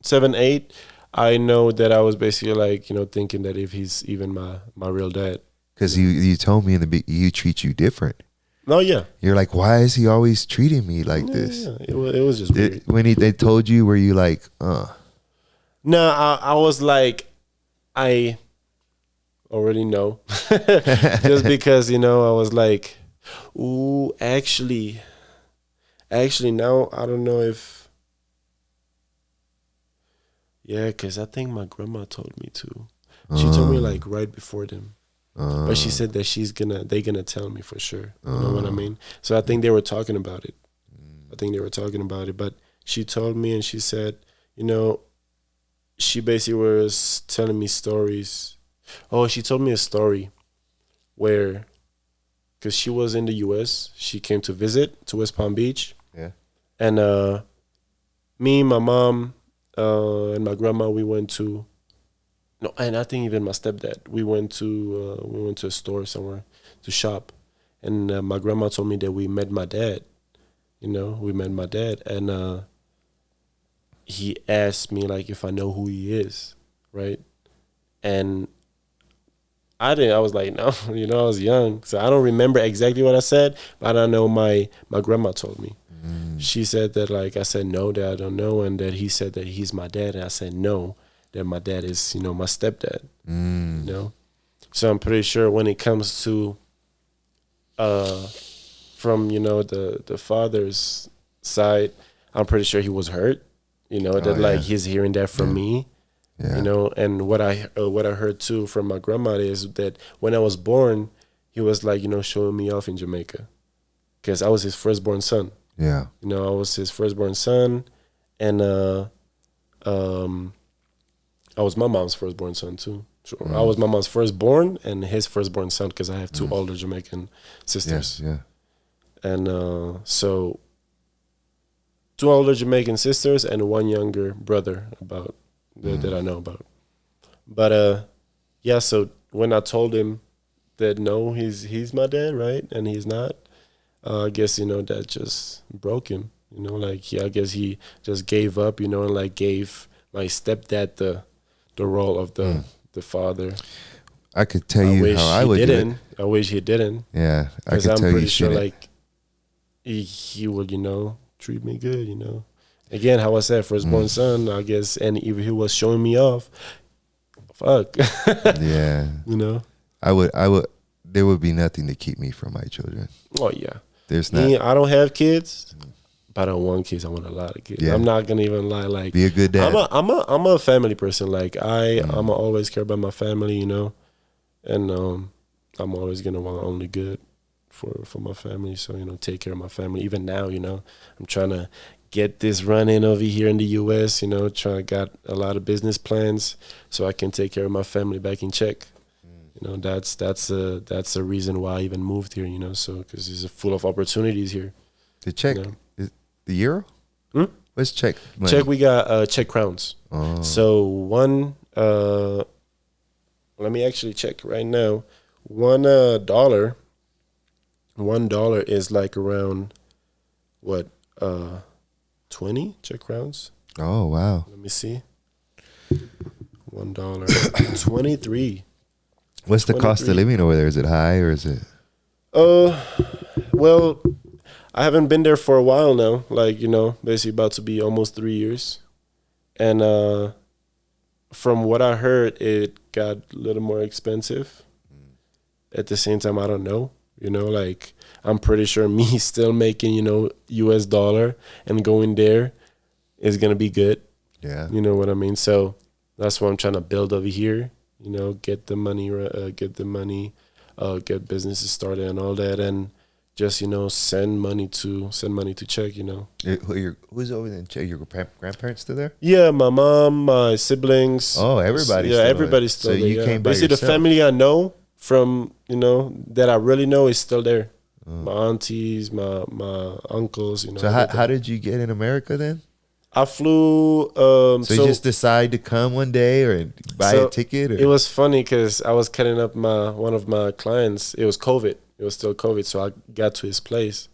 7, 8, I know that I was basically like, you know, thinking that if he's even my real dad. Because you told me in the you treat you different. No, yeah. You're like, why is he always treating me like this? Yeah. It was just weird. When they told you, were you like, No, I was like, I already know. Just because, you know, I was like, ooh, actually now I don't know if, yeah, because I think my grandma told me to. She told me like right before them. But she said that they're gonna tell me for sure. You know what I mean? So I think they were talking about it. But she told me, and she said, you know, she basically was telling me stories. Oh, she told me a story where, because she was in the U.S., she came to visit to West Palm Beach. Yeah. And me, my mom, and my grandma, we went to, no, and I think even my stepdad, we went to a store somewhere to shop. And my grandma told me that we met my dad. You know, we met my dad. And he asked me, like, if I know who he is, right? And I didn't. I was like, no, you know, I was young. So I don't remember exactly what I said, but I know my grandma told me. She said that, like, I said, no, that I don't know. And that he said that he's my dad. And I said, no, that my dad is, you know, my stepdad, you know? So I'm pretty sure when it comes to, from, you know, the father's side, I'm pretty sure he was hurt, you know, that like he's hearing that from me. Yeah. You know, and what I heard too from my grandma is that when I was born, he was like, you know, showing me off in Jamaica, because I was his firstborn son. Yeah, you know, I was his firstborn son, and I was my mom's firstborn son too. So I was my mom's firstborn and his firstborn son, because I have two older Jamaican sisters. Yeah. And so 2 older Jamaican sisters and 1 younger brother about. That I know about. But yeah, so when I told him that no, he's my dad, right, and he's not, I guess, you know, that just broke him, you know, like I guess he just gave up, you know, and like gave my stepdad the role of the father. I could tell you how I would do it. I wish he didn't. Yeah, because I'm pretty sure like he would, you know, treat me good, you know. Again, how I said, firstborn son, I guess, and if he was showing me off, fuck. Yeah. You know? I would, there would be nothing to keep me from my children. Oh, yeah. There's not. I don't have kids, but I don't want kids. I want a lot of kids. Yeah. I'm not going to even lie. Like, be a good dad. I'm a family person. Like, I'm always care about my family, you know? And I'm always going to want only good for my family. So, you know, take care of my family. Even now, you know, I'm trying to get this run in over here in the U.S., you know, got a lot of business plans so I can take care of my family back in Czech. You know, that's a reason why I even moved here, you know, so because it's full of opportunities here. The Czech, you know? is the euro? What's Czech money? Czech, we got Czech crowns. Oh. So let me actually check right now. $1 is like around what, 20 Czech crowns. Oh, wow. Let me see. $1. 23. What's the cost of living over there? Is it high or is it? Well, I haven't been there for a while now. Like, you know, basically about to be almost 3 years. And from what I heard, it got a little more expensive. At the same time, I don't know. You know, like, I'm pretty sure me still making, you know, US dollar and going there is going to be good. Yeah. You know what I mean? So that's what I'm trying to build over here, you know, get the money, get businesses started and all that. And just, you know, send money to Czech, you know. Who's over there in Czech? Your grandparents still there? Yeah, my mom, my siblings. Oh, everybody's still everybody's still there. So you came by basically yourself. The family I know from, you know, that I really know is still there. My aunties, my uncles, you know. So how did you get in America then? I flew. So you just decide to come one day or buy a ticket? Or? It was funny because I was cutting up one of my clients. It was COVID. It was still COVID. So I got to his place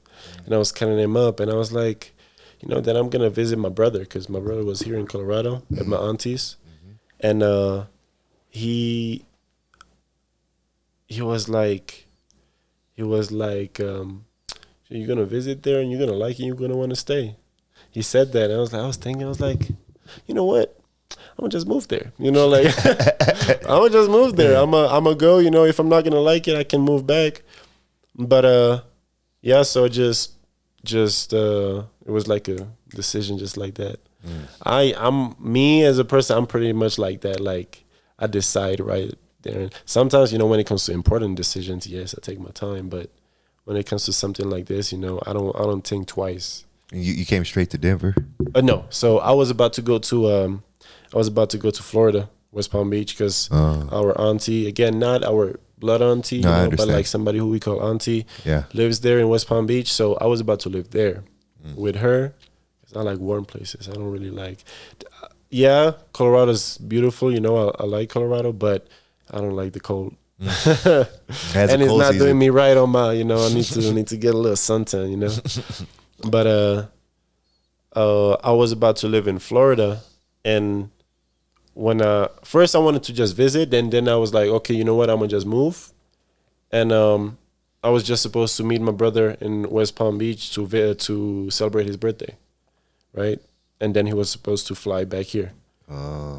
and I was cutting him up and I was like, you know, then I'm gonna visit my brother because my brother was here in Colorado at my auntie's, and he was like, you're gonna visit there and you're gonna like it, you're gonna want to stay. He said that, and I was like, you know what? I'm gonna just move there. You know, like I'm gonna just move there. I'm gonna go. You know, if I'm not gonna like it, I can move back. But yeah. So just it was like a decision, just like that. I'm me as a person. I'm pretty much like that. Like I decide right there. Sometimes, you know, when it comes to important decisions, yes, I take my time. But when it comes to something like this, you know, I don't think twice. You came straight to Denver? No. So I was about to go to Florida, West Palm Beach, because our auntie, again, not our blood auntie, you know, but like somebody who we call auntie, lives there in West Palm Beach. So I was about to live there with her. I like warm places. I don't really like. Yeah, Colorado's beautiful. You know, I like Colorado, but I don't like the cold. And it's not doing me right on my. You know, I need to get a little suntan. You know, but I was about to live in Florida, and when first I wanted to just visit, and then I was like, okay, you know what? I'm gonna just move, and I was just supposed to meet my brother in West Palm Beach to celebrate his birthday. Right, and then he was supposed to fly back here.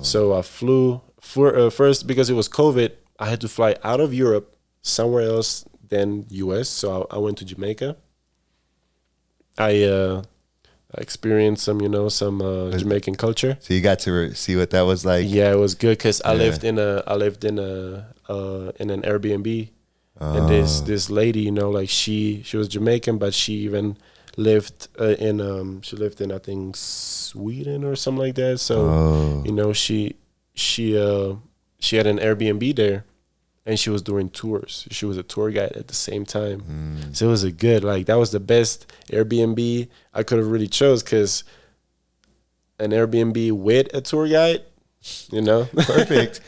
So I flew first because it was COVID. I had to fly out of Europe somewhere else than U.S. So I went to Jamaica. I experienced some Jamaican culture. So you got to see what that was like. Yeah, it was good because I lived in an Airbnb, and this lady, you know, like she was Jamaican, but she even lived in I think Sweden or something like that. So you know, she had an Airbnb there, and she was doing tours. She was a tour guide at the same time. So it was that was the best Airbnb I could have really chose, because an Airbnb with a tour guide, you know, perfect.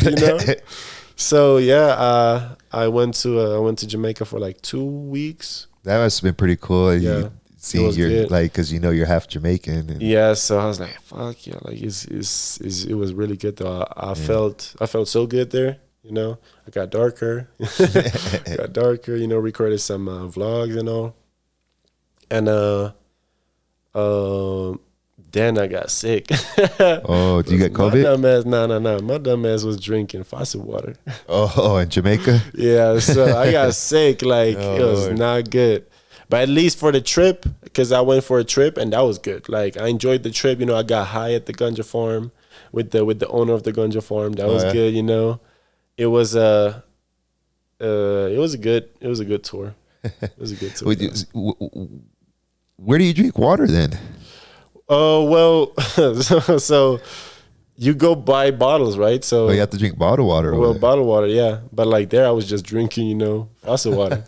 You know. So yeah, I went to Jamaica for like 2 weeks. That must have been pretty cool. Yeah, seeing you're like, because you know you're half Jamaican. And yeah, so I was like, fuck yeah, like it was really good though. I felt so good there. You know, I got darker, you know, recorded some vlogs and all, and then I got sick. Oh, do you get COVID? No. My dumb ass was drinking faucet water. Oh, in Jamaica? Yeah, so I got sick. Like, it was not good. But at least for the trip, because I went for a trip, and that was good. Like, I enjoyed the trip. You know, I got high at the ganja farm with the owner of the ganja farm. That was good, you know. It was a good tour. It was a good tour. Where do you drink water then? Oh, well, so you go buy bottles, right? So you have to drink bottled water. Well, bottled water, yeah. But like there, I was just drinking, you know, faucet water.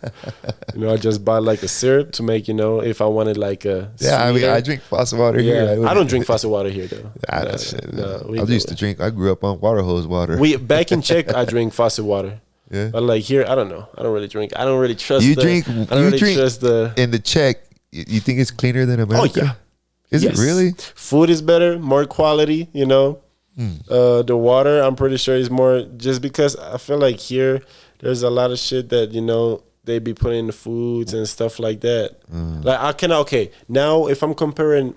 You know, I just bought like a syrup to make, you know, if I wanted like a sweeter. I mean, I drink faucet water here. I don't drink faucet water here though. I used to drink. I grew up on water hose water. Back in Czech, I drink faucet water. Yeah. But like here, I don't know. I don't really drink. I don't really trust. In the Czech. You think it's cleaner than America? Oh yeah. Is it really? Food is better, more quality, you know. The water, I'm pretty sure, is more, just because I feel like here there's a lot of shit that, you know, they be putting in the foods and stuff like that. Like now if I'm comparing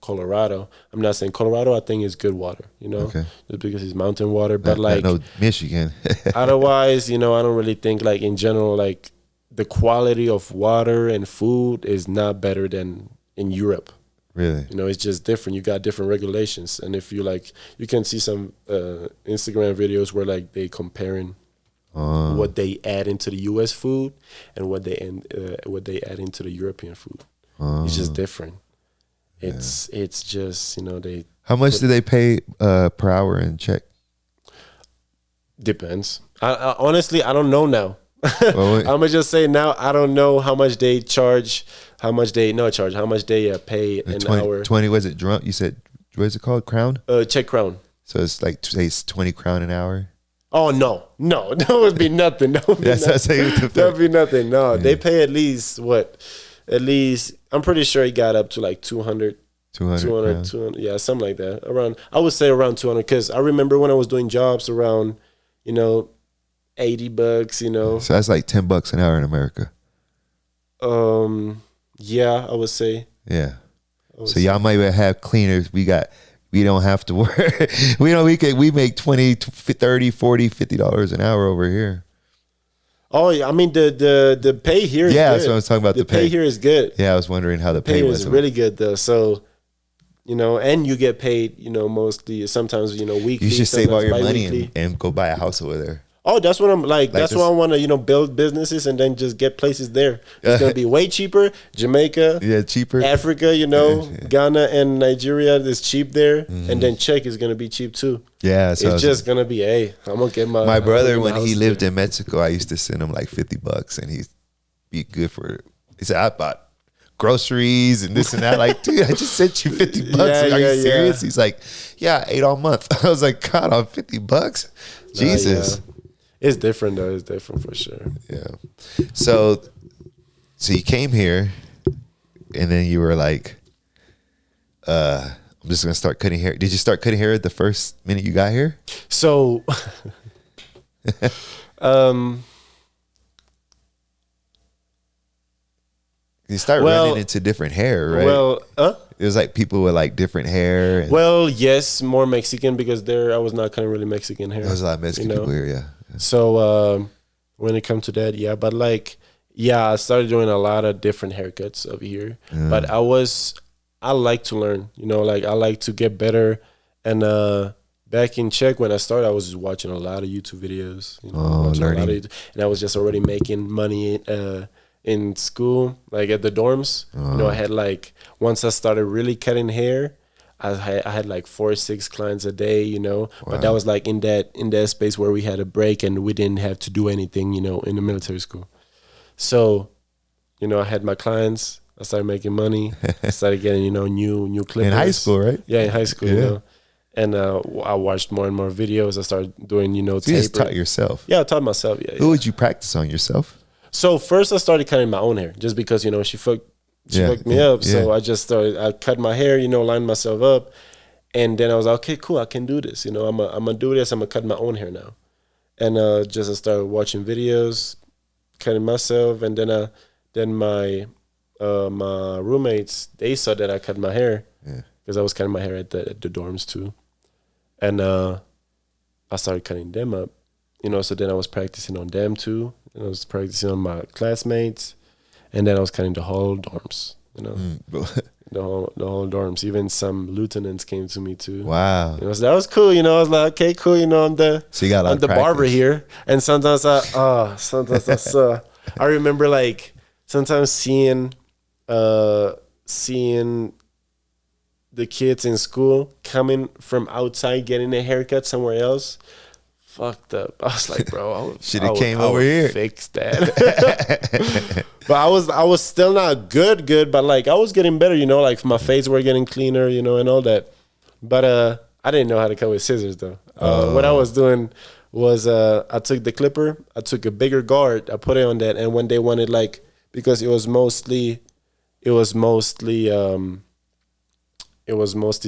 Colorado, I'm not saying Colorado, I think is good water, you know, just because it's mountain water, but like Michigan. Otherwise, you know, I don't really think, like, in general, like the quality of water and food is not better than in Europe. Really? You know, it's just different. You got different regulations. And if you like, you can see some Instagram videos where like they comparing what they add into the US food and what they add into the European food. It's just different. It's just, you know, How much do they pay per hour in Czech? Depends. I honestly, I don't know now. I'm gonna just say now, I don't know how much they charge, how much they pay an hour. 20, was it drum? You said, what is it called? Crown? Czech crown. So it's like, say it's 20 crown an hour? Oh, no, that would be nothing. That would be nothing. No, they pay at least I'm pretty sure it got up to like 200, 200, yeah, something like that. Around, I would say around 200, because I remember when I was doing jobs around, you know, $80, you know. So that's like $10 an hour in America. Yeah, I would say. Yeah. So y'all might have cleaners. We don't have to work. We make 20, 30, 40, $50 an hour over here. Oh yeah, I mean the pay here is good. Yeah, so I was talking about the pay. The pay here is good. Yeah, I was wondering how the pay was. Is really good though. So, you know, and you get paid, you know, mostly sometimes, you know, weekly. You should save all your money and go buy a house over there. Oh, that's what I'm like. That's why I want to, you know, build businesses and then just get places there. It's gonna be way cheaper. Jamaica, yeah, cheaper. Africa, you know, Ghana and Nigeria is cheap there, and then Czech is gonna be cheap too. Yeah, so it's just gonna be. Hey, I'm gonna get my brother when he lived in Mexico. I used to send him like $50, and he'd be good for it. He said, "I bought groceries and this and that." Like, dude, I just sent you $50. Are you serious? He's like, "Yeah, I ate all month." I was like, "God, on $50, Jesus." It's different though. It's different for sure. Yeah. So you came here, and then you were like, "I'm just gonna start cutting hair." Did you start cutting hair the first minute you got here? So, you start running into different hair, right? Well, it was like people with like different hair. Well, yes, more Mexican, because there I was not cutting really Mexican hair. There's a lot of Mexican people here, yeah. So when it comes to that, yeah, but like, yeah, I started doing a lot of different haircuts over here. Yeah. But I like to learn, you know, like I like to get better. And back in Czech when I started, I was just watching a lot of YouTube videos, you know, learning. And I was just already making money in school, like at the dorms. You know, I had like, once I started really cutting hair, I had like 4 or 6 clients a day, you know. Wow. But that was like in that space where we had a break and we didn't have to do anything, you know, in the military school. So, you know, I had my clients. I started making money. I started getting, you know, new clippers. In high school, right? Yeah, in high school, you know. And I watched more and more videos. I started doing, you know, so you just taught yourself? Yeah, I taught myself, yeah. Who would you practice on, yourself? So first I started cutting my own hair just because, you know, she fucked me up. So I cut my hair, you know, lined myself up. And then I was like, okay, cool, I can do this. You know, I'm gonna do this. I'm gonna cut my own hair now. And I started watching videos, cutting myself. And then my roommates, they saw that I cut my hair because I was cutting my hair at the dorms too. And I started cutting them up, you know, so then I was practicing on them too. And I was practicing on my classmates. And then I was cutting the whole dorms, you know, the whole dorms. Even some lieutenants came to me too. Wow, you know, so that was cool. You know, I was like, okay, cool. You know, I'm the barber here. And sometimes I saw. I remember like sometimes seeing the kids in school coming from outside getting a haircut somewhere else. Fucked up. I was like, bro, should have came over here. Fix that. But I was still not good, but like I was getting better, you know, like my fades were getting cleaner, you know, and all that. But I didn't know how to cut with scissors though. What I was doing was I took the clipper, I took a bigger guard, I put it on that, and when they wanted like, because it was mostly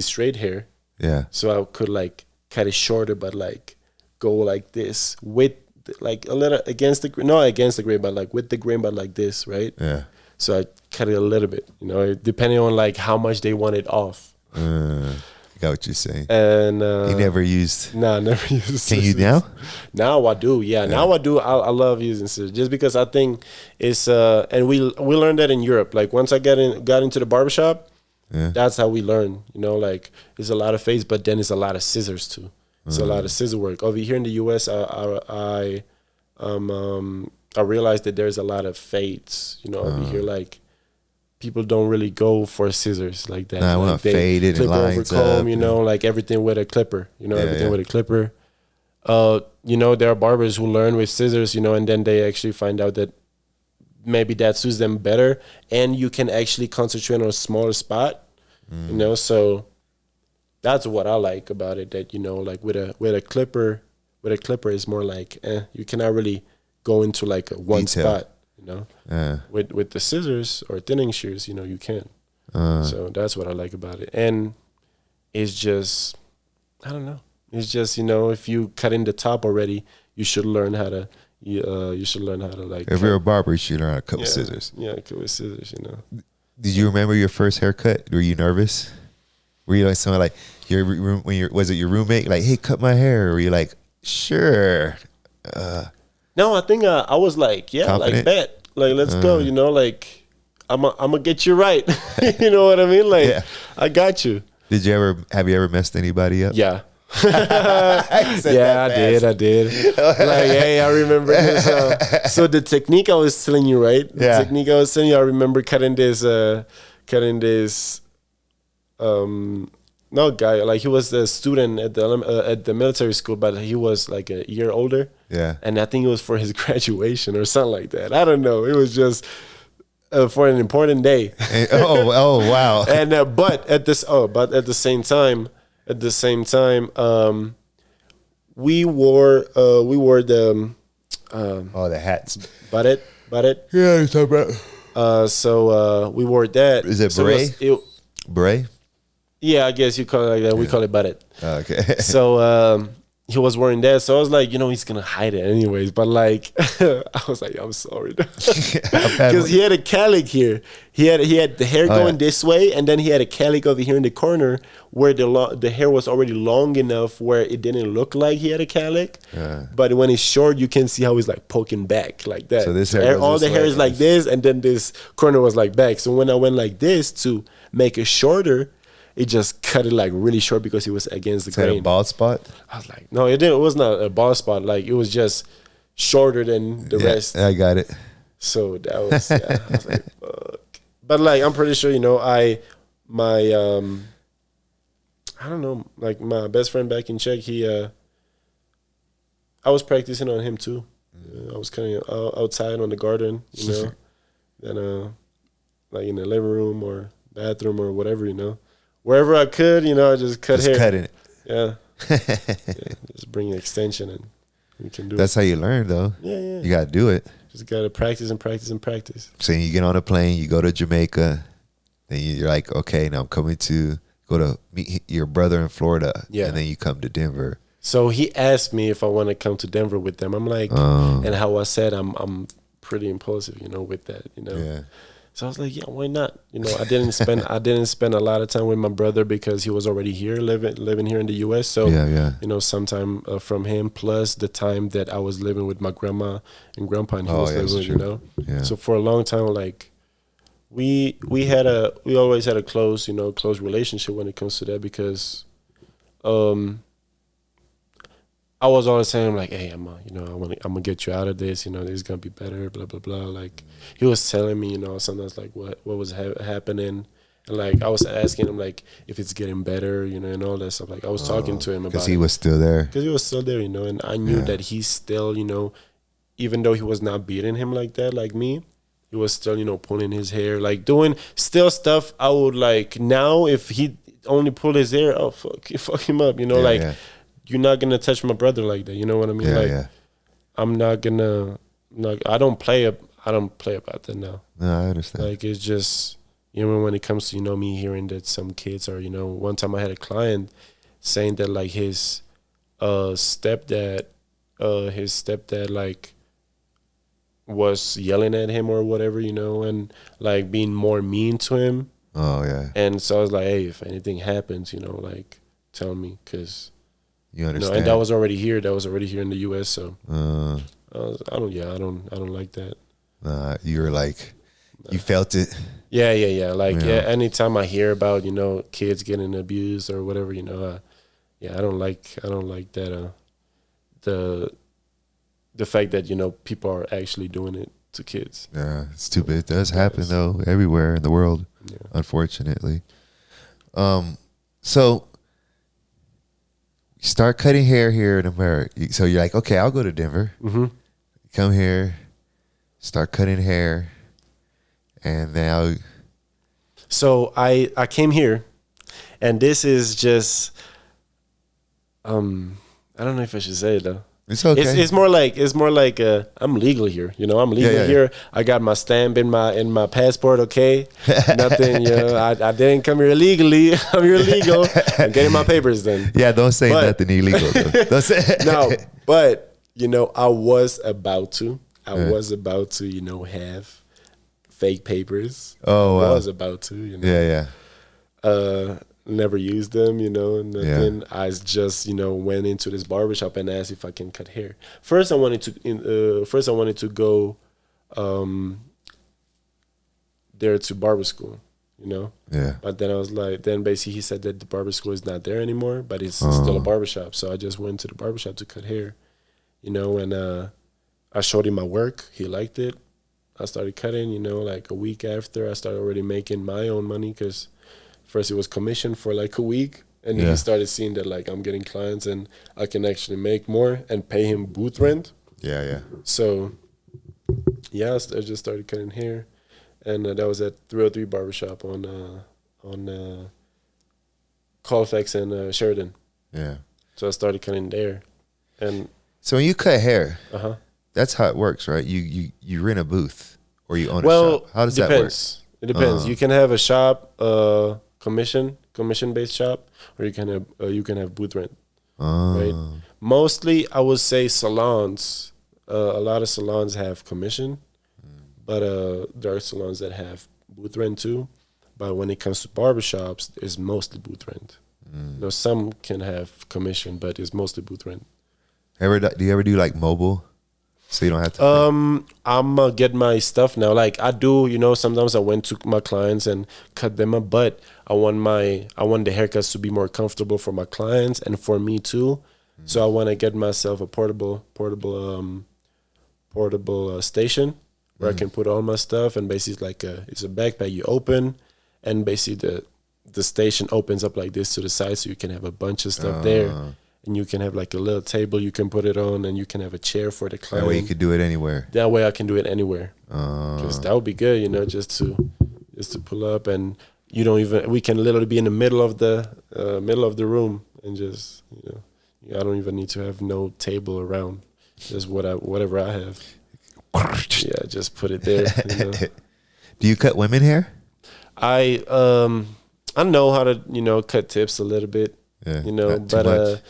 straight hair. Yeah. So I could like cut it shorter, but like go like this with like a little against the grain, but like with the grain, but like this, right? Yeah. So I cut it a little bit, you know, depending on like how much they want it off. I got what you're saying. And you never used? No, I never used scissors. Can you now? Now I do. Yeah, now I do. I love using scissors just because I think it's and we learned that in Europe. Like once I got into the barbershop, that's how we learn. You know, like there's a lot of fades, but then it's a lot of scissors too. It's a lot of scissor work. Over here in the U.S., I realized that there's a lot of fades. You know, over here, like people don't really go for scissors like that. I want to fade it and lines up. You know, like everything with a clipper. You know, everything with a clipper. You know, there are barbers who learn with scissors. You know, and then they actually find out that maybe that suits them better, and you can actually concentrate on a smaller spot. You know, so. That's what I like about it. That, you know, like with a clipper is more like you cannot really go into like one spot. you know. With the scissors or thinning shears, you know, you can. So that's what I like about it. And it's just, I don't know. It's just, you know, if you cut in the top already, you should learn how to. You should learn how to like. If you're a barber, you should learn how to cut with scissors. Yeah, cut with scissors. You know. Did you remember your first haircut? Were you nervous? Were you like someone like was it your roommate like, hey, cut my hair? Or were you like, sure? No, I think I was like, yeah, confident? like bet, like let's go. You know, like I'm gonna get you right. You know what I mean? Like I got you. Have you ever messed anybody up? Yeah. I did. Like, hey, I remember this. So the technique I was telling you, right? The technique I was telling you, I remember cutting this, no guy, like he was a student at the military school, but he was like a year older. Yeah. And I think it was for his graduation or something like that. I don't know. It was just for an important day. Oh wow. And but at the same time, we wore the the hats. Barret. Yeah, you're talking about. So we wore that. Is it beret? Beret? Yeah, I guess you call it like that. We call it barret. Okay. So he was wearing that, so I was like, you know, he's gonna hide it anyways. But like, I was like, I'm sorry, because he had a calic here. He had the hair going this way, and then he had a calic over here in the corner where the hair was already long enough where it didn't look like he had a calic. But when it's short, you can see how he's like poking back like that. So this hair all the hair is like this, and then this corner was like back. So when I went like this to make it shorter, it just cut it like really short because it was against the grain. A bald spot? I was like, no, it didn't. It was not a bald spot. Like it was just shorter than the rest. I got it. So that was, I was like, fuck. But like, I'm pretty sure, you know, I don't know, like my best friend back in Czech, I was practicing on him too. I was kind of outside on the garden, you know, then like in the living room or bathroom or whatever, you know. Wherever I could, you know, I just cut hair. Cutting it. Yeah. Just bring an extension and we can do That's how you learn, though. Yeah. You got to do it. Just got to practice and practice and practice. So you get on a plane, you go to Jamaica, then you're like, okay, now I'm coming to go to meet your brother in Florida. Yeah. And then you come to Denver. So he asked me if I want to come to Denver with them. I'm like, and how I said I'm pretty impulsive, you know, with that, you know. Yeah. So I was like, yeah, why not? You know, I didn't spend a lot of time with my brother because he was already here, living here in the U.S. So, you know, sometime from him plus the time that I was living with my grandma and grandpa and he was living, you know. Yeah. So for a long time, like we always had a close relationship when it comes to that because, I was always saying like, hey, I'm gonna get you out of this. You know, this is gonna be better. Blah blah blah. Like he was telling me, you know, sometimes like what was happening, and like I was asking him like if it's getting better, you know, and all that stuff. Like I was talking to him about because he was still there. Because he was still there, you know, and I knew that he's still, you know, even though he was not beating him like that, like me, he was still, you know, pulling his hair, like doing still stuff. I would like now if he only pulled his hair, oh fuck him up, you know, you're not gonna touch my brother like that. You know what I mean? I'm not gonna. I don't play about that now. No, I understand. Like it's just, you know, when it comes to, you know, me hearing that some kids are, you know, one time I had a client saying that like his stepdad like was yelling at him or whatever, you know, and like being more mean to him. Oh yeah. And so I was like, hey, if anything happens, you know, like tell me, because. You understand? And that was already here. That was already here in the U.S. So I don't like that. You were like, you felt it. Yeah. Like anytime I hear about, you know, kids getting abused or whatever, you know, I don't like that. The fact that, you know, people are actually doing it to kids. Yeah, it's stupid. It does happen though everywhere in the world, unfortunately. So. Start cutting hair here in America. So you're like, okay, I'll go to Denver. Mm-hmm. Come here, start cutting hair, and now. So I came here, and this is just, I don't know if I should say it though. It's okay. It's more like I'm legal here. You know, I'm legal here. I got my stamp in my passport. Okay, nothing. You know, I didn't come here illegally. I'm here legal. I'm getting my papers then. Yeah, don't say nothing illegal. Don't say No, but you know, I was about to, you know, have fake papers. Oh, wow. I was about to, you know. Yeah. Never used them, you know, nothing. I just, you know, went into this barbershop and asked if I can cut hair. First I wanted to go there to barber school, you know. Yeah. But then I was like, then basically he said that the barber school is not there anymore, but it's still a barbershop. So I just went to the barbershop to cut hair, you know, and I showed him my work. He liked it. I started cutting, you know, like a week after I started already making my own money because first it was commission for like a week, and then he started seeing that like I'm getting clients and I can actually make more and pay him booth rent. Yeah. So yeah, I just started cutting hair, and that was at 303 Barbershop on Colfax and Sheridan. Yeah. So I started cutting there, and so when you cut hair, that's how it works, right? You rent a booth or you own a shop. How does that work? It depends. You can have a shop, commission based shop, or you can have booth rent. Right. Mostly, I would say salons. A lot of salons have commission, but there are salons that have booth rent too. But when it comes to barbershops, it's mostly booth rent. You know, some can have commission, but it's mostly booth rent. Do you ever do like mobile? So you don't have to. I'm get my stuff now. Like I do, you know. Sometimes I went to my clients and cut them up, but I want the haircuts to be more comfortable for my clients and for me too. So I want to get myself a portable station where I can put all my stuff, and basically it's a backpack you open, and basically the station opens up like this to the side, so you can have a bunch of stuff there. And you can have like a little table you can put it on, and you can have a chair for the client. That way you could do it anywhere. That way I can do it anywhere. Because that would be good, you know, just to pull up, and we can literally be in the middle of the room, and just, you know, I don't even need to have no table around. Just whatever I have. Yeah, just put it there. You know. Do you cut women hair? I know how to, you know, cut tips a little bit. Yeah, you know, but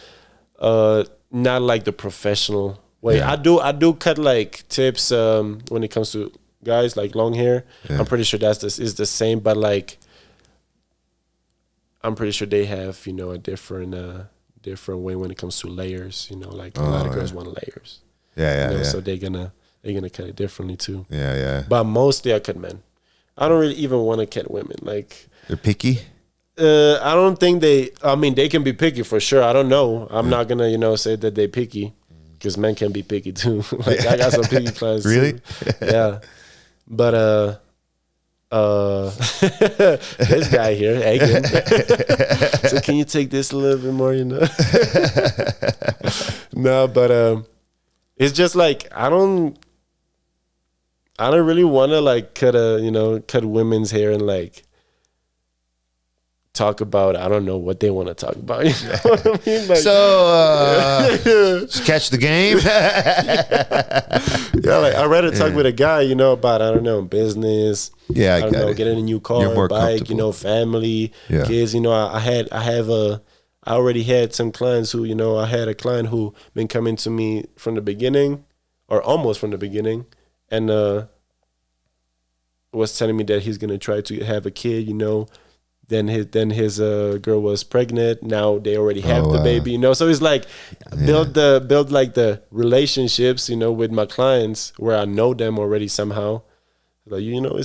not like the professional way. Yeah. I do cut like tips when it comes to guys like long hair. Yeah. I'm pretty sure is the same, but like I'm pretty sure they have, you know, a different way when it comes to layers. You know, like a lot of girls want layers. Yeah, you know, so they're gonna cut it differently too. Yeah. But mostly I cut men. I don't really even want to cut women. Like they're picky. I don't think they can be picky for sure. I don't know. I'm not going to, you know, say that they picky, because men can be picky too. Like I got some picky clients. Really? Too. Yeah. But this guy here, Egan. So can you take this a little bit more, you know? No, but it's just like I don't really want to like cut women's hair and like talk about, I don't know what they want to talk about. You know what I mean? Like, so just catch the game. Yeah, like I'd rather talk with a guy, you know, about, I don't know, business. Yeah, I don't know, getting a new car, bike, you know, family, kids. You know, I already had some clients who, you know, I had a client who been coming to me from the beginning, or almost from the beginning, and was telling me that he's gonna try to have a kid, you know. Then his girl was pregnant. Now they already have the baby, you know. So it's like build like the relationships, you know, with my clients where I know them already somehow. Like, you know,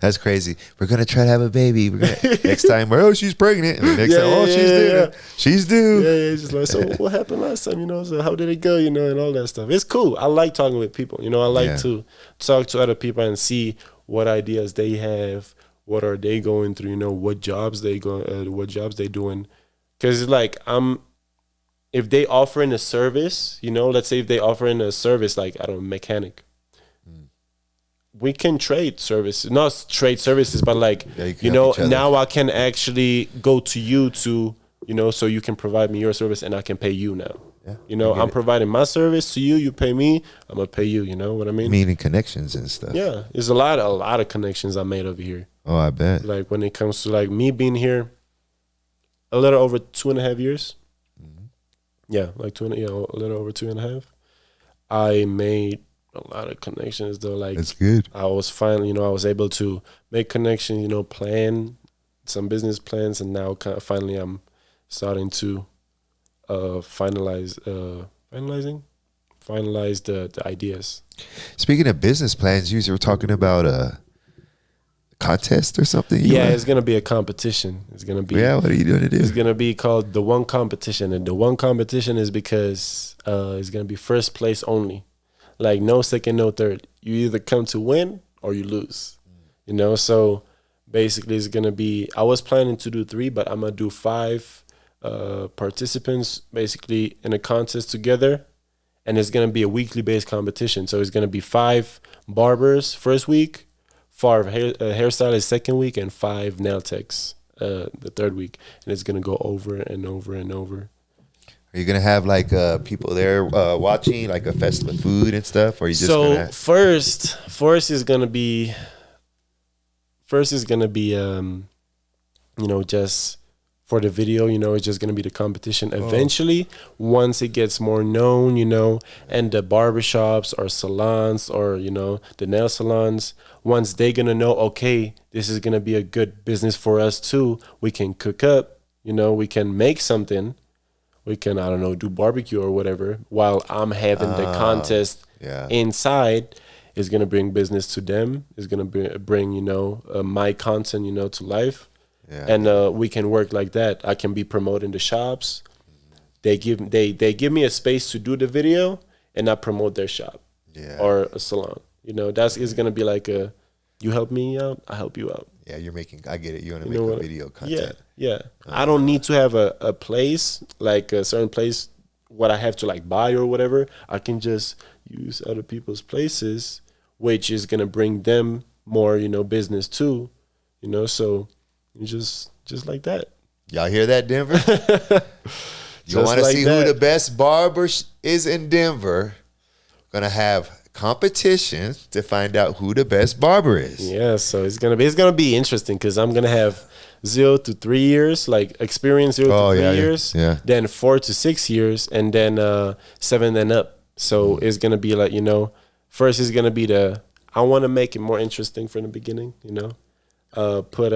that's crazy. We're gonna try to have a baby. Next time, she's pregnant. And the next time, she's due. Yeah. Just like, so what happened last time? You know, so how did it go? You know, and all that stuff. It's cool. I like talking with people. You know, I like to talk to other people and see what ideas they have. What are they going through? You know, what jobs they doing? Because it's like, if they offering a service, you know, let's say if they offering a service like, I don't know, mechanic, we can trade services, not trade services, but like, you know, now I can actually go to you to, you know, so you can provide me your service and I can pay you now. You know, I I'm get it. providing my service to you. You pay me. I'm gonna pay you. You know what I mean? Meaning connections and stuff. Yeah, there's a lot of connections I made over here. Oh, I bet. Like when it comes to like me being here, a little over 2.5 years. Yeah, like a little over 2.5. I made a lot of connections though. Like That's good. I was finally, I was able to make connections. Plan some business plans, and now finally I'm starting to finalize the ideas. Speaking of business plans, you were talking about a contest or something. It's gonna be a competition. It's gonna be. Yeah, what are you doing to do? It's gonna be called the One Competition, and the One Competition is because it's gonna be first place only, like no second, no third. You either come to win or you lose. So basically it's gonna be. I was planning to do 3, but I'm gonna do 5 participants basically in a contest together, and it's gonna be a weekly based competition. So it's gonna be 5 barbers first week, 5 hairstylists second week, and 5 nail techs the third week, and it's gonna go over and over and over. Are you gonna have like people there watching, like a festival of food and stuff, or are you just gonna... first is gonna be just for the video, it's just gonna be the competition. Eventually, once it gets more known, and the barbershops or salons or the nail salons, once they're gonna know, okay, this is gonna be a good business for us too. We can cook up, we can make something. We can, I don't know, do barbecue or whatever while I'm having the contest inside. Is going to bring business to them. Is going to bring, my content, to life. Yeah. And we can work like that. I can be promoting the shops. They give me a space to do the video, and I promote their shop or a salon. It's going to be like you help me out, I help you out. Yeah, I get it. You want to make a video content. Yeah. I don't need to have a place, like a certain place, what I have to like buy or whatever. I can just use other people's places, which is going to bring them more, business too, so just like that. Y'all hear that, Denver? You want to see who the best barber is in Denver? Gonna have competition to find out who the best barber is. Yeah, so it's gonna be interesting because I'm gonna have 0 to 3 years, like experience 0 to 3 years, then 4 to 6 years, and then 7 and up. So it's gonna be like, first is gonna be I want to make it more interesting from the beginning, put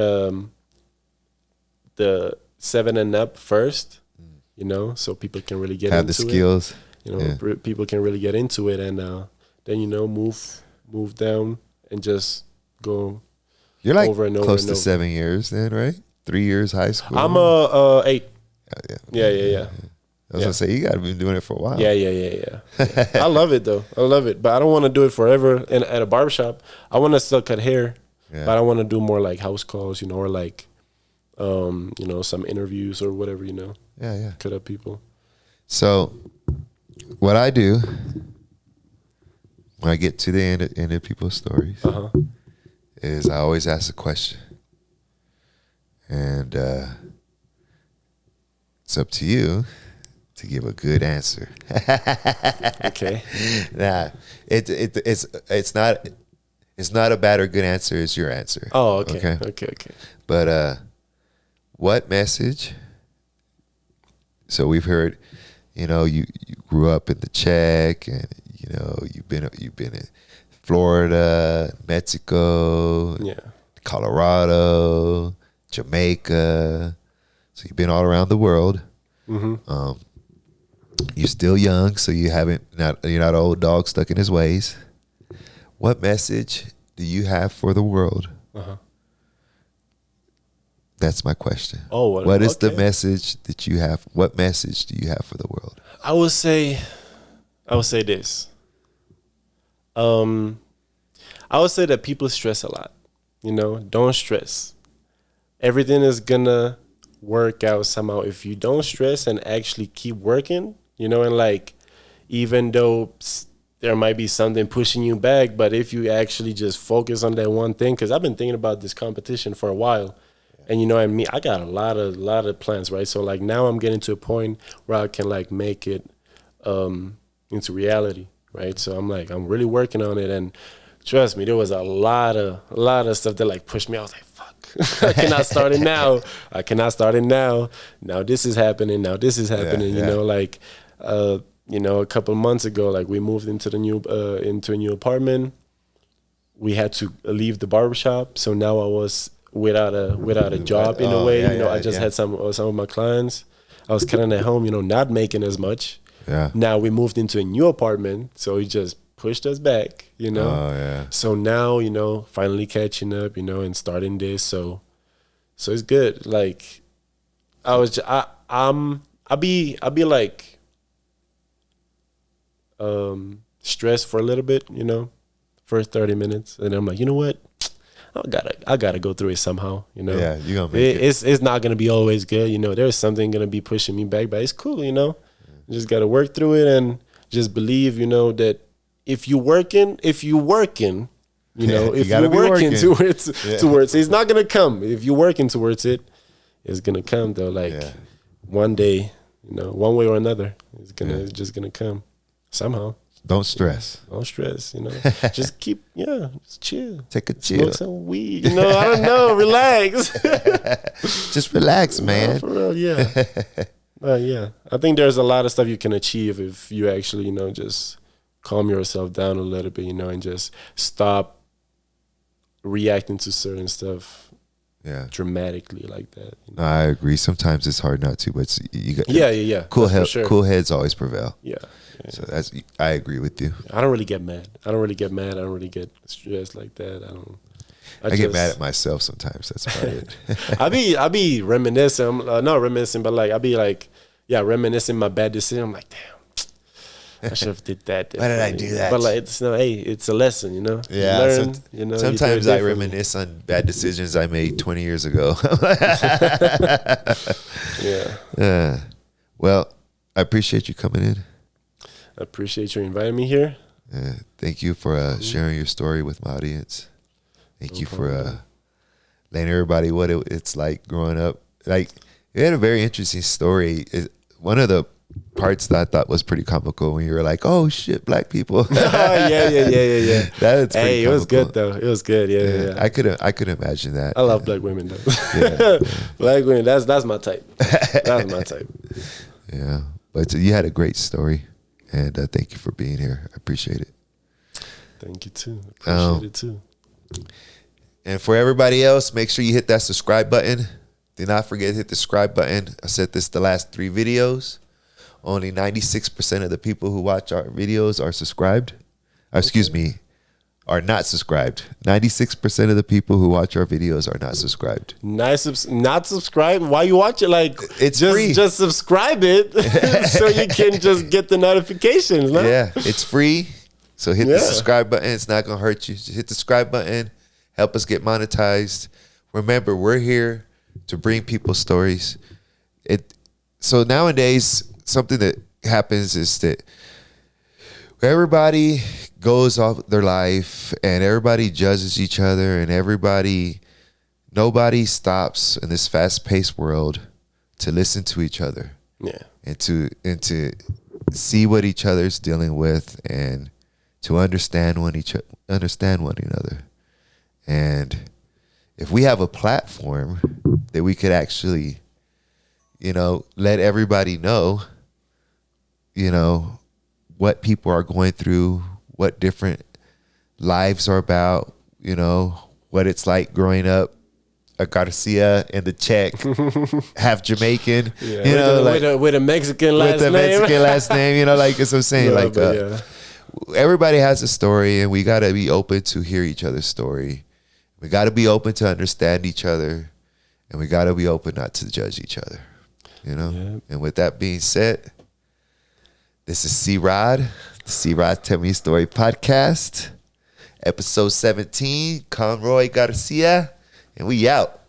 the 7 and up first, so people can really get have into the skills. People can really get into it, and then move down and just go. You're like over and over close and to over. 7 years then, right? 3 years high school. I'm 8. Yeah. I was gonna say, you gotta be doing it for a while. Yeah. I love it though. I love it, but I don't want to do it forever. And at a barbershop, I want to still cut hair, but I want to do more like house calls, or like, some interviews or whatever, Yeah. Cut up people. So, what I do when I get to the end of people's stories is I always ask a question, and it's up to you to give a good answer. Okay. Nah, it's not a bad or good answer. It's your answer. Oh, okay. Okay. But what message? So we've heard, you grew up in the Czech, and you've been in Florida, Mexico, Colorado, Jamaica. So you've been all around the world. Mm-hmm. You're still young, so you're not an old dog stuck in his ways. What message do you have for the world? That's my question. Oh, what is the message that you have? What message do you have for the world? I would say this. I would say that people stress a lot. Don't stress. Everything is gonna work out somehow if you don't stress and actually keep working. And like, even though there might be something pushing you back, but if you actually just focus on that one thing, because I've been thinking about this competition for a while. And I got a lot of plans, right? So like now I'm getting to a point where I can like make it into reality, right? So I'm like, I'm really working on it, and trust me, there was a lot of stuff that like pushed me. I was like, fuck, I cannot start it now. I cannot start it now. Now this is happening. Now this is happening. You know, like, you know, a couple of months ago, like we moved into a new apartment. We had to leave the barbershop, so now I was without a job in a way. I just had some of my clients. I was kind of at home, not making as much. Yeah. Now we moved into a new apartment, so he just pushed us back, Oh, yeah. So now, finally catching up, and starting this. So it's good. Like I'll be like stressed for a little bit, first 30 minutes, and I'm like, you know what? I gotta go through it somehow, Yeah, you're gonna make it. It's not gonna be always good, There's something gonna be pushing me back, but it's cool, You just gotta work through it and just believe, that if you're working, if you're working towards it's not gonna come. If you're working towards it, it's gonna come though. Like one day, one way or another, it's just gonna come somehow. Don't stress. Don't stress, Just keep, just chill. Take a chill. Smoke some weed, I don't know. Relax. Just relax, man. For real, yeah. Yeah. I think there's a lot of stuff you can achieve if you actually, just calm yourself down a little bit, and just stop reacting to certain stuff dramatically like that. No, I agree. Sometimes it's hard not to, but you got cool heads always prevail. Yeah. So I agree with you. I don't really get mad. I don't really get stressed like that. I get mad at myself sometimes. That's about it. I be reminiscing. Not reminiscing, but like I be like, reminiscing my bad decision. I'm like, damn, I should have did that. Why did I do that? But like, it's a lesson, Yeah. You learn, sometimes I reminisce on bad decisions I made 20 years ago. Yeah. Well, I appreciate you coming in. I appreciate you inviting me here. Thank you for sharing your story with my audience. Thank you for letting everybody what it's like growing up. Like, you had a very interesting story. One of the parts that I thought was pretty comical when you were like, "Oh shit, black people." Yeah. That's it was good though. It was good. Yeah. I could imagine that. I love black women though. Black women. That's my type. That's my type. Yeah, but you had a great story. And thank you for being here. I appreciate it. Thank you, too. Appreciate it, too. And for everybody else, make sure you hit that subscribe button. Do not forget to hit the subscribe button. I said this the last 3 videos. Only 96% of the people who watch our videos are subscribed. Are not subscribed. 96% of the people who watch our videos are not subscribed. Not subscribed? Why you watch it? Like, it's just free. Just subscribe it so you can just get the notifications. No? Yeah, it's free. So hit the subscribe button. It's not going to hurt you. Just hit the subscribe button. Help us get monetized. Remember, we're here to bring people stories. So nowadays, something that happens is that everybody goes off their life and everybody judges each other and nobody stops in this fast-paced world to listen to each other. Yeah. And to see what each other's dealing with and to understand one another. And if we have a platform that we could actually, let everybody know, what people are going through, what different lives are about, what it's like growing up a Garcia and the Czech, half Jamaican, with a Mexican last name. Mexican last name, like as I'm saying, everybody has a story and we got to be open to hear each other's story. We got to be open to understand each other and we got to be open not to judge each other, And with that being said, this is C-Rod, the C-Rod Tell Me a Story podcast, episode 17, Conroy Garcia, and we out.